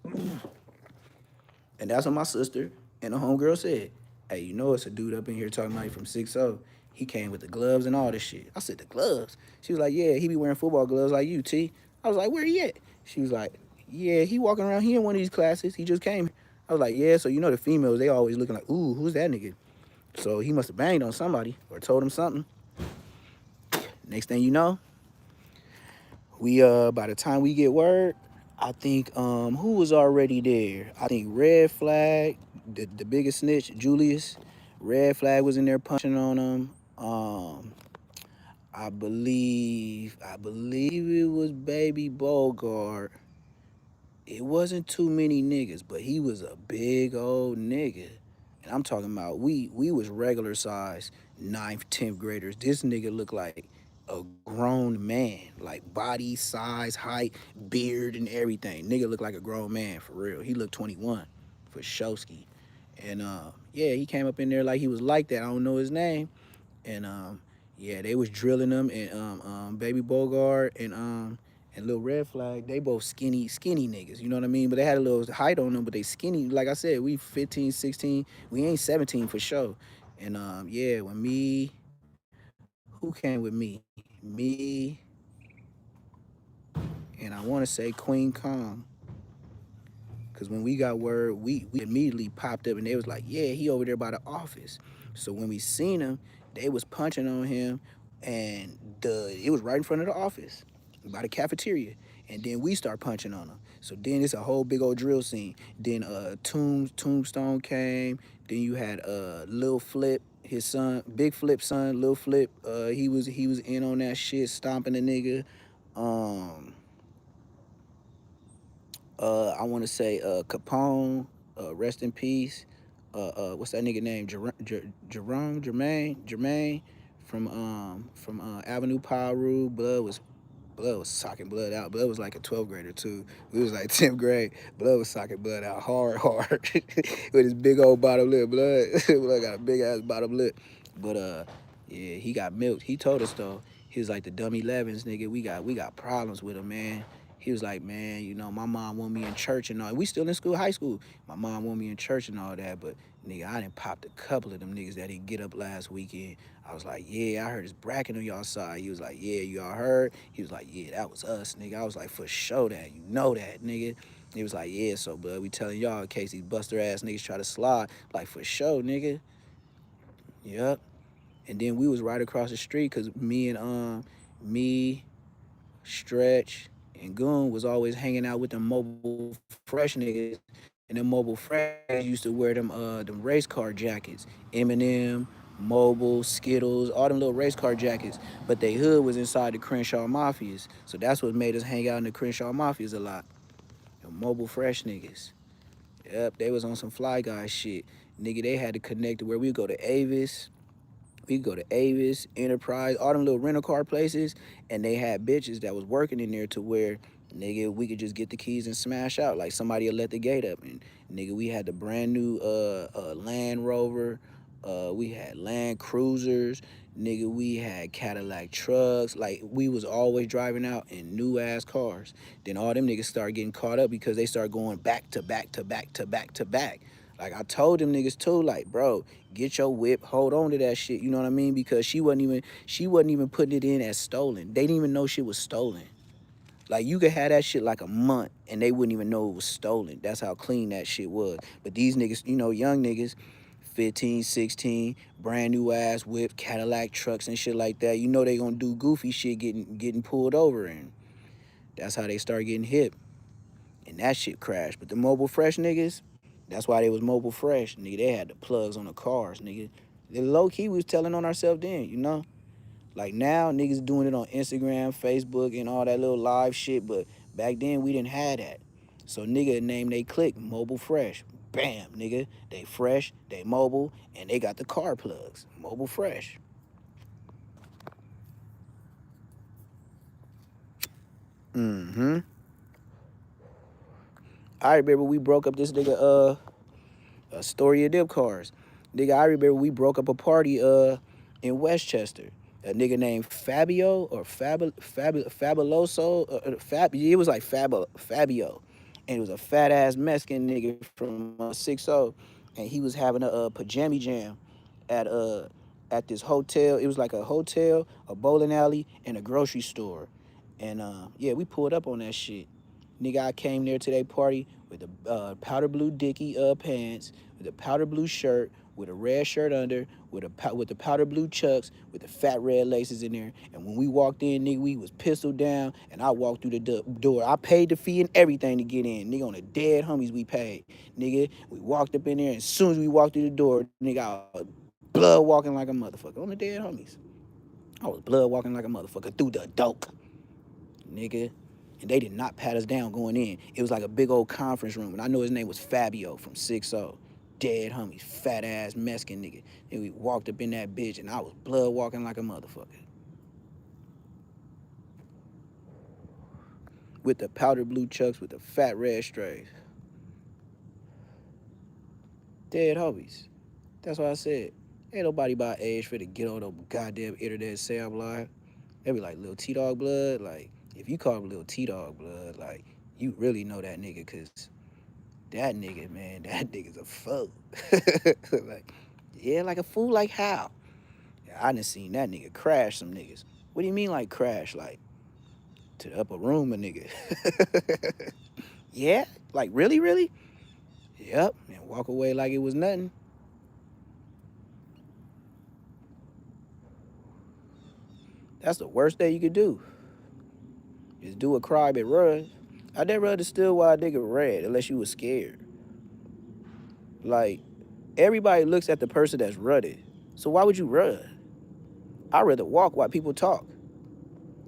And that's what my sister and the homegirl said. Hey, you know it's a dude up in here talking about he from 6-0. He came with the gloves and all this shit. I said, the gloves? She was like, yeah, he be wearing football gloves like you, T. I was like, where he at? She was like, yeah, he walking around. He in one of these classes. He just came. I was like, yeah, so you know the females, they always looking like, ooh, who's that nigga? So he must have banged on somebody or told him something. Next thing you know, we by the time we get word, I think who was already there? I think Red Flag, the biggest snitch, Julius. Red Flag was in there punching on him. I believe it was Baby Bogart. It wasn't too many niggas, but he was a big old nigga. And I'm talking about we was regular size 9th, 10th graders. This nigga looked like a grown man, like body, size, height, beard, and everything. Nigga looked like a grown man for real. He looked 21 for Showski. And yeah, he came up in there like he was like that. I don't know his name. And yeah, they was drilling him. And Baby Bogart and Lil Red Flag, they both skinny niggas, you know what I mean? But they had a little height on them, but they skinny. Like I said, we 15, 16, we ain't 17 for sure. And yeah, when who came with me? Me, and I want to say Queen Kong. Because when we got word, we immediately popped up and they was like, yeah, he over there by the office. So when we seen him, they was punching on him and it was right in front of the office by the cafeteria. And then we start punching on him. So then it's a whole big old drill scene. Then Tombstone came. Then you had Lil Flip, his son, Big Flip's son, Lil Flip. He was in on that shit, stomping the nigga. I want to say Capone, rest in peace. What's that nigga name? Jermaine from Avenue Paru. Blood was sucking blood out. Blood was like a 12th grader too. We was like 10th grade. Blood was sucking blood out hard with his big old bottom lip. Blood got a big ass bottom lip. But yeah, he got milked. He told us though, he was like the dumb 11s, nigga. We got problems with him, man. He was like, man, you know, my mom want me in church and all. We still in school, high school. My mom want me in church and all that, but nigga, I done popped a couple of them niggas that didn't get up last weekend. I was like, yeah, I heard it's bracket on y'all side. He was like, yeah, y'all heard? He was like, yeah, that was us, nigga. I was like, for sure that, you know that, nigga. He was like, yeah, so, bud, we telling y'all in case these buster ass niggas try to slide. Like, for sure, nigga. Yep. And then we was right across the street because me, Stretch, and Goon was always hanging out with them mobile fresh niggas. And them mobile fresh used to wear them race car jackets. Eminem, Mobile, Skittles, all them little race car jackets. But they hood was inside the Crenshaw Mafias. So that's what made us hang out in the Crenshaw Mafias a lot. Them mobile fresh niggas. Yep, they was on some Fly Guy shit. Nigga, they had to connect to where we go to Avis. We could go to Avis, Enterprise, all them little rental car places, and they had bitches that was working in there to where, nigga, we could just get the keys and smash out. Like somebody would let the gate up, and nigga, we had the brand new Land Rover, we had Land Cruisers, nigga, we had Cadillac trucks. Like we was always driving out in new ass cars. Then all them niggas started getting caught up because they started going back to back to back to back to back. Like I told them niggas too, like, bro, get your whip, hold on to that shit. You know what I mean? Because she wasn't even putting it in as stolen. They didn't even know shit was stolen. Like you could have that shit like a month and they wouldn't even know it was stolen. That's how clean that shit was. But these niggas, young niggas, 15, 16, brand new ass whip, Cadillac trucks and shit like that. They gonna do goofy shit getting pulled over, and that's how they start getting hit. And that shit crashed. But the mobile fresh niggas, that's why they was mobile fresh. Nigga, they had the plugs on the cars, nigga. The low key we was telling on ourselves then. Like now, niggas doing it on Instagram, Facebook, and all that little live shit. But back then, we didn't have that. So nigga named they click Mobile Fresh. Bam, nigga. They fresh, they mobile, and they got the car plugs. Mobile Fresh. Mm-hmm. I remember we broke up this nigga, Story of Dip Cars. Nigga, I remember we broke up a party in Westchester. A nigga named Fabio or Fabuloso. It was like Fabio. And it was a fat ass Mexican nigga from 60. And he was having a pajama jam at this hotel. It was like a hotel, a bowling alley, and a grocery store. And yeah, we pulled up on that shit. Nigga, I came there to that party with the powder blue Dickie pants, with a powder blue shirt, with a red shirt under, with the powder blue chucks, with the fat red laces in there. And when we walked in, nigga, we was pistol down, and I walked through the door. I paid the fee and everything to get in. Nigga, on the dead homies we paid. Nigga, we walked up in there, and as soon as we walked through the door, nigga, I was blood walking like a motherfucker on the dead homies. I was blood walking like a motherfucker through the dope, nigga. And they did not pat us down going in. It was like a big old conference room. And I know his name was Fabio from 60. Dead homies, fat ass Mexican nigga. And we walked up in that bitch and I was blood walking like a motherfucker. With the powder blue chucks with the fat red strays. Dead homies. That's what I said. Ain't nobody by age for to get on the goddamn internet and say I'm lying. They be like, Lil T-Dog blood. Like, if you call him Lil T-Dog blood, like, you really know that nigga, because that nigga, man, that nigga's a fuck. Like, yeah, like a fool, like how? Yeah, I done seen that nigga crash some niggas. What do you mean, like, crash? Like, to the upper room, a nigga. Yeah? Like, really, really? Yep. And walk away like it was nothing. That's the worst thing you could do. Is do a crime and run. I'd rather still while a nigga ran, unless you was scared. Like, everybody looks at the person that's running. So why would you run? I'd rather walk while people talk.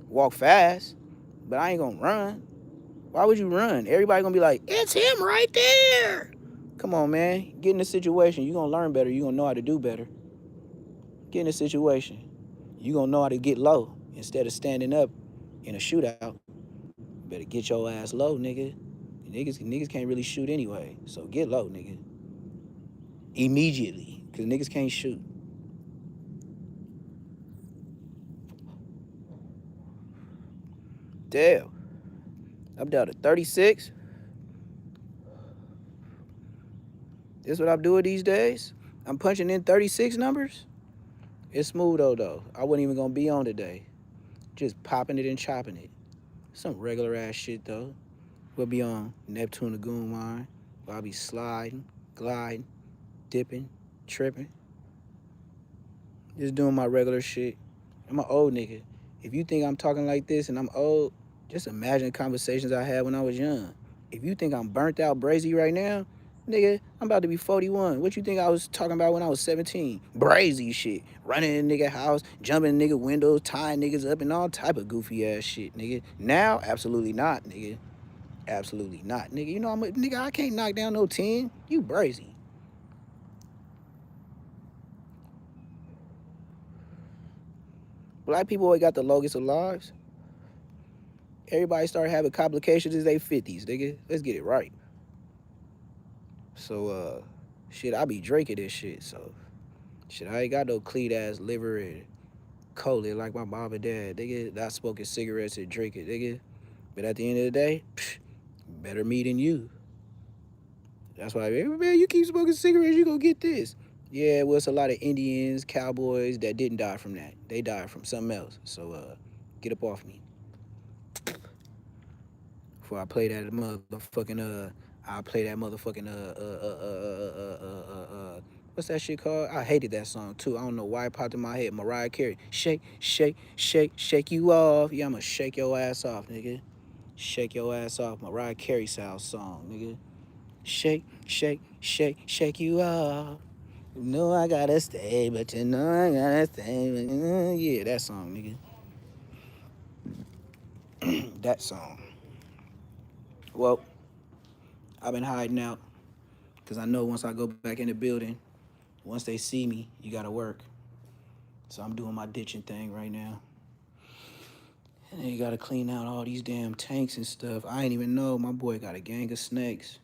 Walk fast, but I ain't gonna run. Why would you run? Everybody gonna be like, it's him right there. Come on, man. Get in the situation. You gonna learn better. You gonna know how to do better. Get in the situation. You gonna know how to get low instead of standing up in a shootout. Better get your ass low, nigga. Niggas can't really shoot anyway. So get low, nigga. Immediately. Cause niggas can't shoot. Damn. I'm down to 36. This what I'm doing these days? I'm punching in 36 numbers? It's smooth though. I wasn't even gonna be on today. Just popping it and chopping it. Some regular ass shit though. We'll be on Neptune Lagoon Mine. Where I'll be sliding, gliding, dipping, tripping. Just doing my regular shit. I'm an old nigga. If you think I'm talking like this and I'm old, just imagine the conversations I had when I was young. If you think I'm burnt out brazy right now, nigga, I'm about to be 41. What you think I was talking about when I was 17? Brazy shit. Running in a nigga house, jumping in nigga windows, tying niggas up, and all type of goofy ass shit, nigga. Now, absolutely not, nigga. Absolutely not, nigga. You know, nigga, I can't knock down no 10. You brazy. Black people always got the longest of lives. Everybody start having complications as they 50s, nigga. Let's get it right. So, shit, I be drinking this shit, so shit, I ain't got no clean ass liver and colon like my mom and dad, nigga. Not smoking cigarettes and drinking, nigga. But at the end of the day, better me than you. That's why, man, you keep smoking cigarettes, you gonna get this. Yeah, well, it's a lot of Indians, cowboys that didn't die from that. They died from something else. So, get up off me. Before I play that motherfucking, I play that motherfucking, what's that shit called? I hated that song too. I don't know why it popped in my head. Mariah Carey. Shake, shake, shake, shake you off. Yeah, I'ma shake your ass off, nigga. Shake your ass off. Mariah Carey style song, nigga. Shake, shake, shake, shake you off. You know I gotta stay, but you know I gotta stay. Yeah, that song, nigga. That song. Well, I've been hiding out because I know once I go back in the building, once they see me, you gotta work. So I'm doing my ditching thing right now. And then you gotta clean out all these damn tanks and stuff. I ain't even know my boy got a gang of snakes.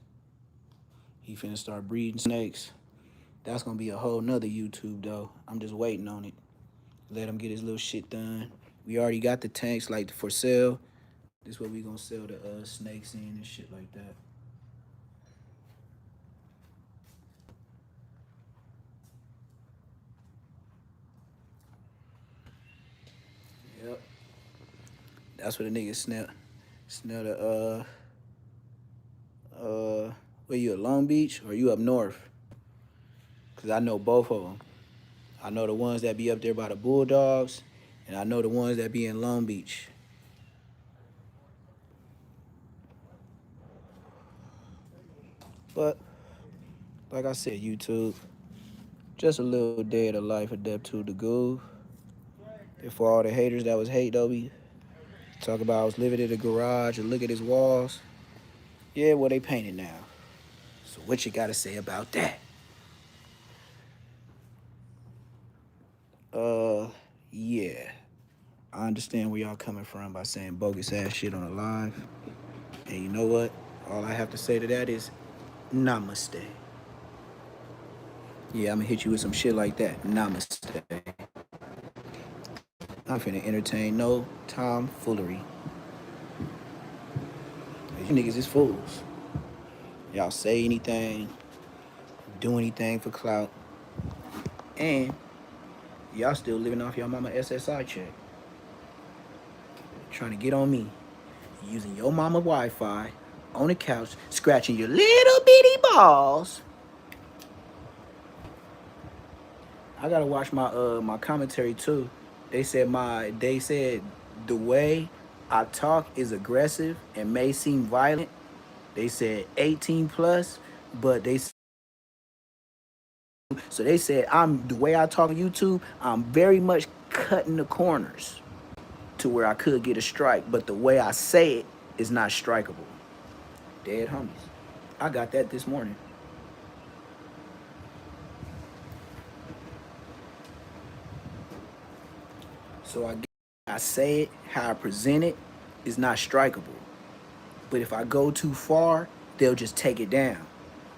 He finna start breeding snakes. That's gonna be a whole nother YouTube though. I'm just waiting on it. Let him get his little shit done. We already got the tanks like for sale. This is what we gonna sell the snakes in and shit like that. Yep. That's what the niggas smell the where you at Long Beach or you up north? Cause I know both of them. I know the ones that be up there by the Bulldogs, and I know the ones that be in Long Beach. But like I said, YouTube, just a little day of the life of Deb to the Goo. And for all the haters that was hate Dobie, talk about I was living in the garage and look at his walls. Yeah, well they painted now. So what you gotta say about that? Yeah. I understand where y'all coming from by saying bogus ass shit on the live. And you know what? All I have to say to that is namaste. Yeah, I'm gonna hit you with some shit like that. Namaste. I'm finna entertain no tomfoolery. You niggas is fools. Y'all say anything, do anything for clout, and y'all still living off your mama SSI check. Trying to get on me. Using your mama Wi-Fi on the couch, scratching your little bitty balls. I gotta watch my commentary too. They said the way I talk is aggressive and may seem violent. They said 18 plus, but they said I'm the way I talk on YouTube, I'm very much cutting the corners to where I could get a strike, but the way I say it is not strikeable. Dead homies. I got that this morning. So I say it, how I present it is not strikeable. But if I go too far, they'll just take it down.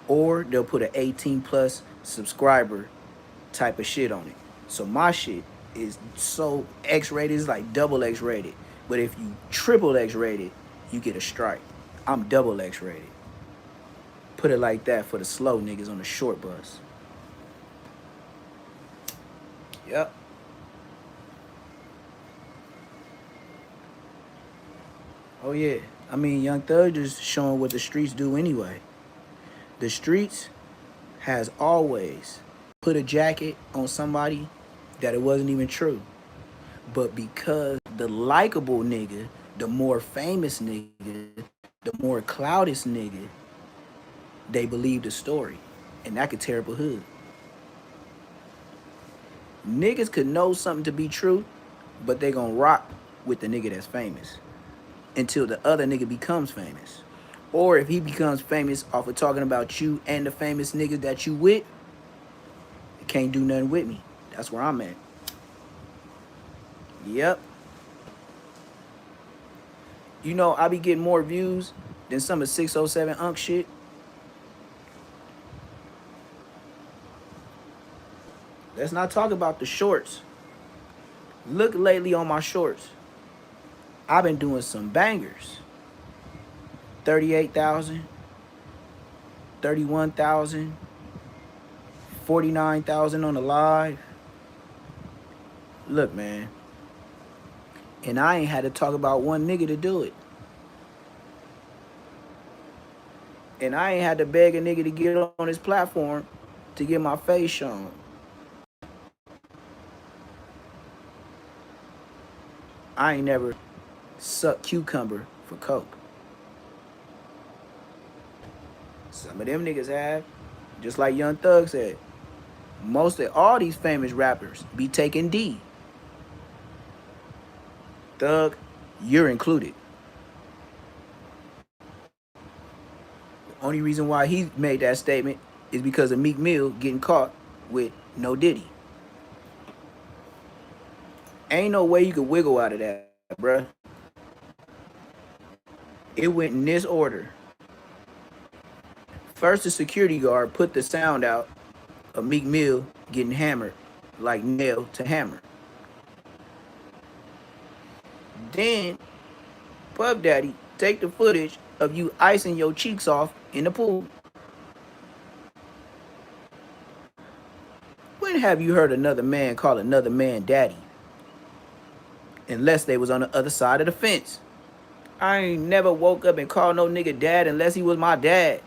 Or they'll put an 18 plus subscriber type of shit on it. So my shit is so X rated, it's like double X rated. But if you triple X rated, you get a strike. I'm double X rated. Put it like that for the slow niggas on the short bus. Yep. Oh yeah. I mean, Young Thug just showing what the streets do anyway. The streets has always put a jacket on somebody that it wasn't even true. But because the likable nigga, the more famous nigga, the more cloudest nigga, they believe the story. And that could tear up a hood. Niggas could know something to be true, but they gonna rock with the nigga that's famous until the other nigga becomes famous. Or if he becomes famous off of talking about you and the famous nigga that you with, you can't do nothing with me. That's where I'm at. Yep. You know, I be getting more views than some of 607 Unk shit. Let's not talk about the shorts. Look lately on my shorts. I've been doing some bangers. 38,000, 31,000, 49,000 on the live. Look, man. And I ain't had to talk about one nigga to do it. And I ain't had to beg a nigga to get on his platform to get my face shown. I ain't never sucked cucumber for coke. Some of them niggas have. Just like Young Thug said. Most of all these famous rappers be taking D. Thug, you're included. The only reason why he made that statement is because of Meek Mill getting caught with no Diddy. Ain't no way you could wiggle out of that, bruh. It went in this order. First, the security guard put the sound out of Meek Mill getting hammered like nail to hammer. Then, Puff Daddy take the footage of you icing your cheeks off in the pool. When have you heard another man call another man daddy? Unless they was on the other side of the fence. I ain't never woke up and called no nigga dad unless he was my dad.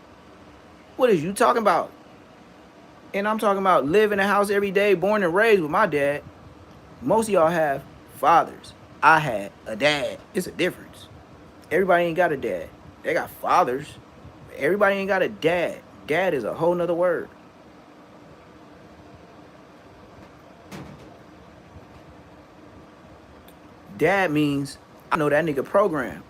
What is you talking about? And I'm talking about live in a house every day, born and raised with my dad. Most of y'all have fathers. I had a dad. It's a difference. Everybody ain't got a dad. They got fathers. But everybody ain't got a dad. Dad is a whole nother word. Dad means I know that nigga program.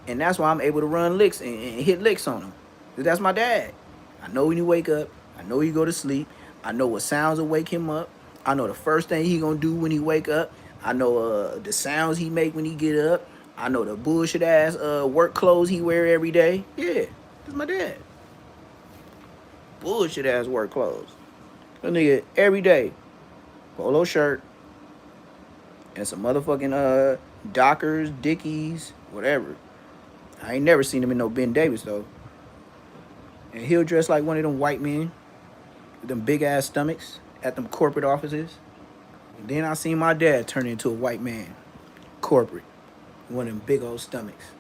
And that's why I'm able to run licks and hit licks on him. Because that's my dad. I know when you wake up. I know when you go to sleep. I know what sounds will wake him up. I know the first thing he gonna do when he wake up. I know the sounds he make when he get up. I know the bullshit ass work clothes he wear every day. Yeah, that's my dad. Bullshit ass work clothes. That nigga every day, polo shirt, and some motherfucking Dockers, Dickies, whatever. I ain't never seen him in no Ben Davis though. And he'll dress like one of them white men with them big ass stomachs at them corporate offices. And then I seen my dad turn into a white man, corporate, one of them big old stomachs.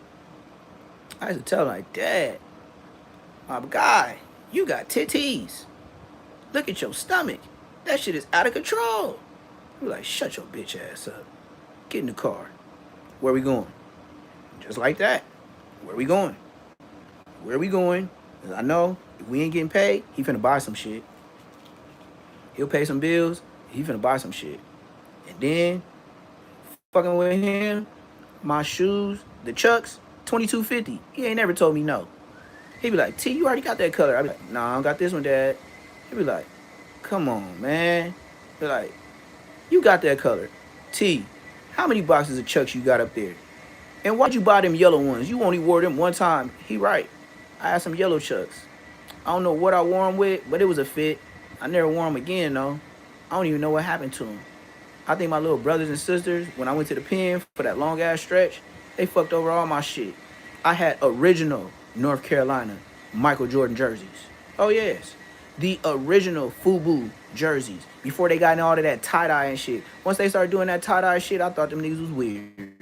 I used to tell him like, Dad, my guy, you got titties. Look at your stomach. That shit is out of control. He was like, shut your bitch ass up. Get in the car. Where we going? Just like that. Where we going? Where we going? Because I know if we ain't getting paid, he finna buy some shit. He'll pay some bills. He finna buy some shit. And then, fucking with him, my shoes, the Chucks, $22.50. He ain't never told me no. He be like, T, you already got that color. I be like, nah, I don't got this one, Dad. He be like, come on, man. Be like, you got that color. T, how many boxes of Chucks you got up there? And why'd you buy them yellow ones? You only wore them one time. He right. I had some yellow Chucks. I don't know what I wore them with, but it was a fit. I never wore them again, though. I don't even know what happened to them. I think my little brothers and sisters, when I went to the pen for that long-ass stretch, they fucked over all my shit. I had original North Carolina Michael Jordan jerseys. Oh, yes. The original FUBU jerseys. Before they got into all of that tie-dye and shit. Once they started doing that tie-dye shit, I thought them niggas was weird.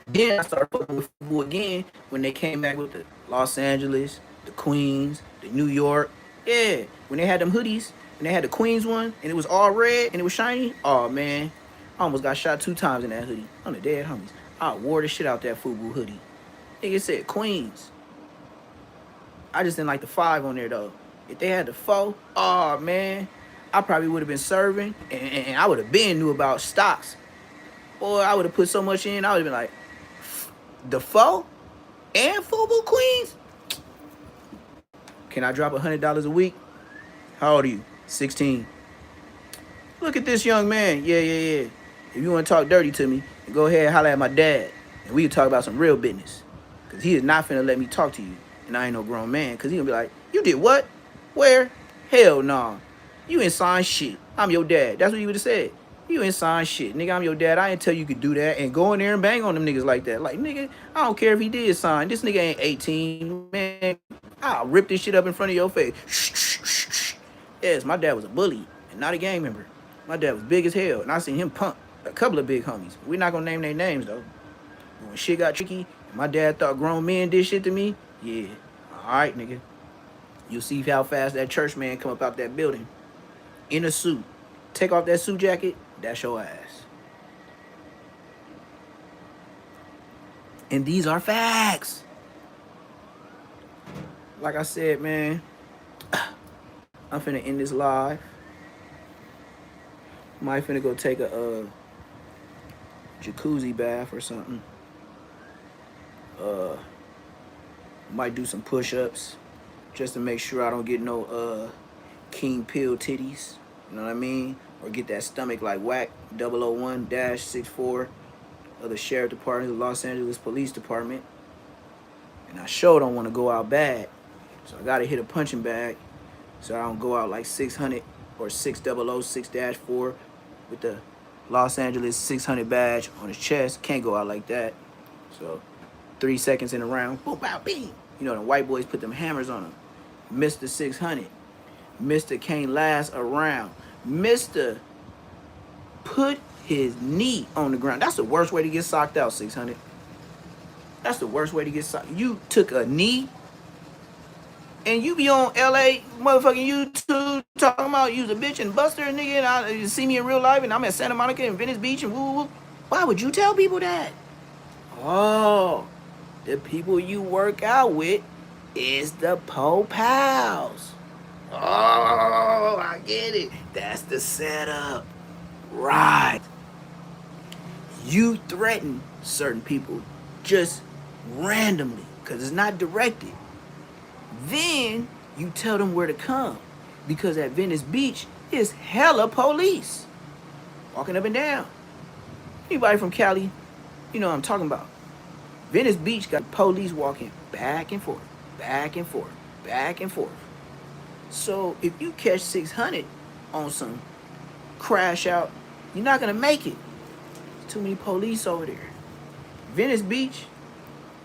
Then I started fucking with FUBU again when they came back with the Los Angeles, the Queens, the New York. Yeah, when they had them hoodies, and they had the Queens one, and it was all red, and it was shiny. Oh, man. I almost got shot 2 times in that hoodie. I'm the dead homies. I wore the shit out that FUBU hoodie. Nigga said Queens. I just didn't like the 5 on there, though. If they had the 4, oh, man. I probably would have been serving, and I would have been knew about stocks. Boy, I would have put so much in, I would have been like, the 4 and FUBU Queens? Can I drop $100 a week? How old are you? 16. Look at this young man. Yeah. If you want to talk dirty to me, go ahead and holler at my dad. And we can talk about some real business. Because he is not finna let me talk to you. And I ain't no grown man. Because he gonna be like, you did what? Where? Hell nah. You ain't signed shit. I'm your dad. That's what you would have said. You ain't signed shit. Nigga, I'm your dad. I ain't tell you could do that. And go in there and bang on them niggas like that. Like, nigga, I don't care if he did sign. This nigga ain't 18, man. I'll rip this shit up in front of your face. Yes, my dad was a bully and not a gang member. My dad was big as hell, and I seen him pump a couple of big homies. We're not gonna name their names though. When shit got tricky, and my dad thought grown men did shit to me, yeah, all right, nigga. You'll see how fast that church man come up out that building in a suit. Take off that suit jacket, that's your ass. And these are facts. Like I said, man, I'm finna end this live. Might finna go take a jacuzzi bath or something. Might do some push-ups just to make sure I don't get no king pill titties. You know what I mean? Or get that stomach like whack 001-64 of the Sheriff Department, the Los Angeles Police Department. And I sure don't want to go out bad. So I gotta hit a punching bag so I don't go out like 600 or 6006-4 with the Los Angeles 600 badge on his chest. Can't go out like that. So 3 seconds in a round, boom, bow, bing. You know, the white boys put them hammers on him. Mr. 600. Mr. can't last a round. Mr. put his knee on the ground. That's the worst way to get socked out, 600. That's the worst way to get socked. You took a knee, and you be on LA motherfucking YouTube talking about you's a bitch and buster and nigga, and you see me in real life, and I'm at Santa Monica and Venice Beach and woo woo. Why would you tell people that? Oh, the people you work out with is the pals. Oh, I get it. That's the setup. Right. You threaten certain people just randomly because it's not directed. Then you tell them where to come because at Venice Beach is hella police walking up and down. Anybody from Cali, you know what I'm talking about. Venice Beach got police walking back and forth, back and forth, back and forth. So if you catch 600 on some crash out, you're not gonna make it. There's too many police over there. Venice Beach,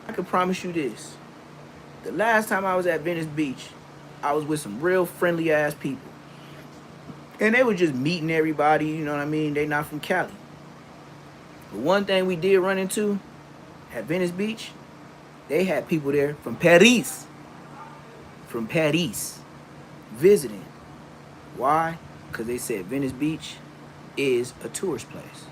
I can promise you this. The last time I was at Venice Beach, I was with some real friendly ass people. And they were just meeting everybody, you know what I mean? They not from Cali. But one thing we did run into at Venice Beach, they had people there from Paris. From Paris. Visiting. Why? Because they said Venice Beach is a tourist place.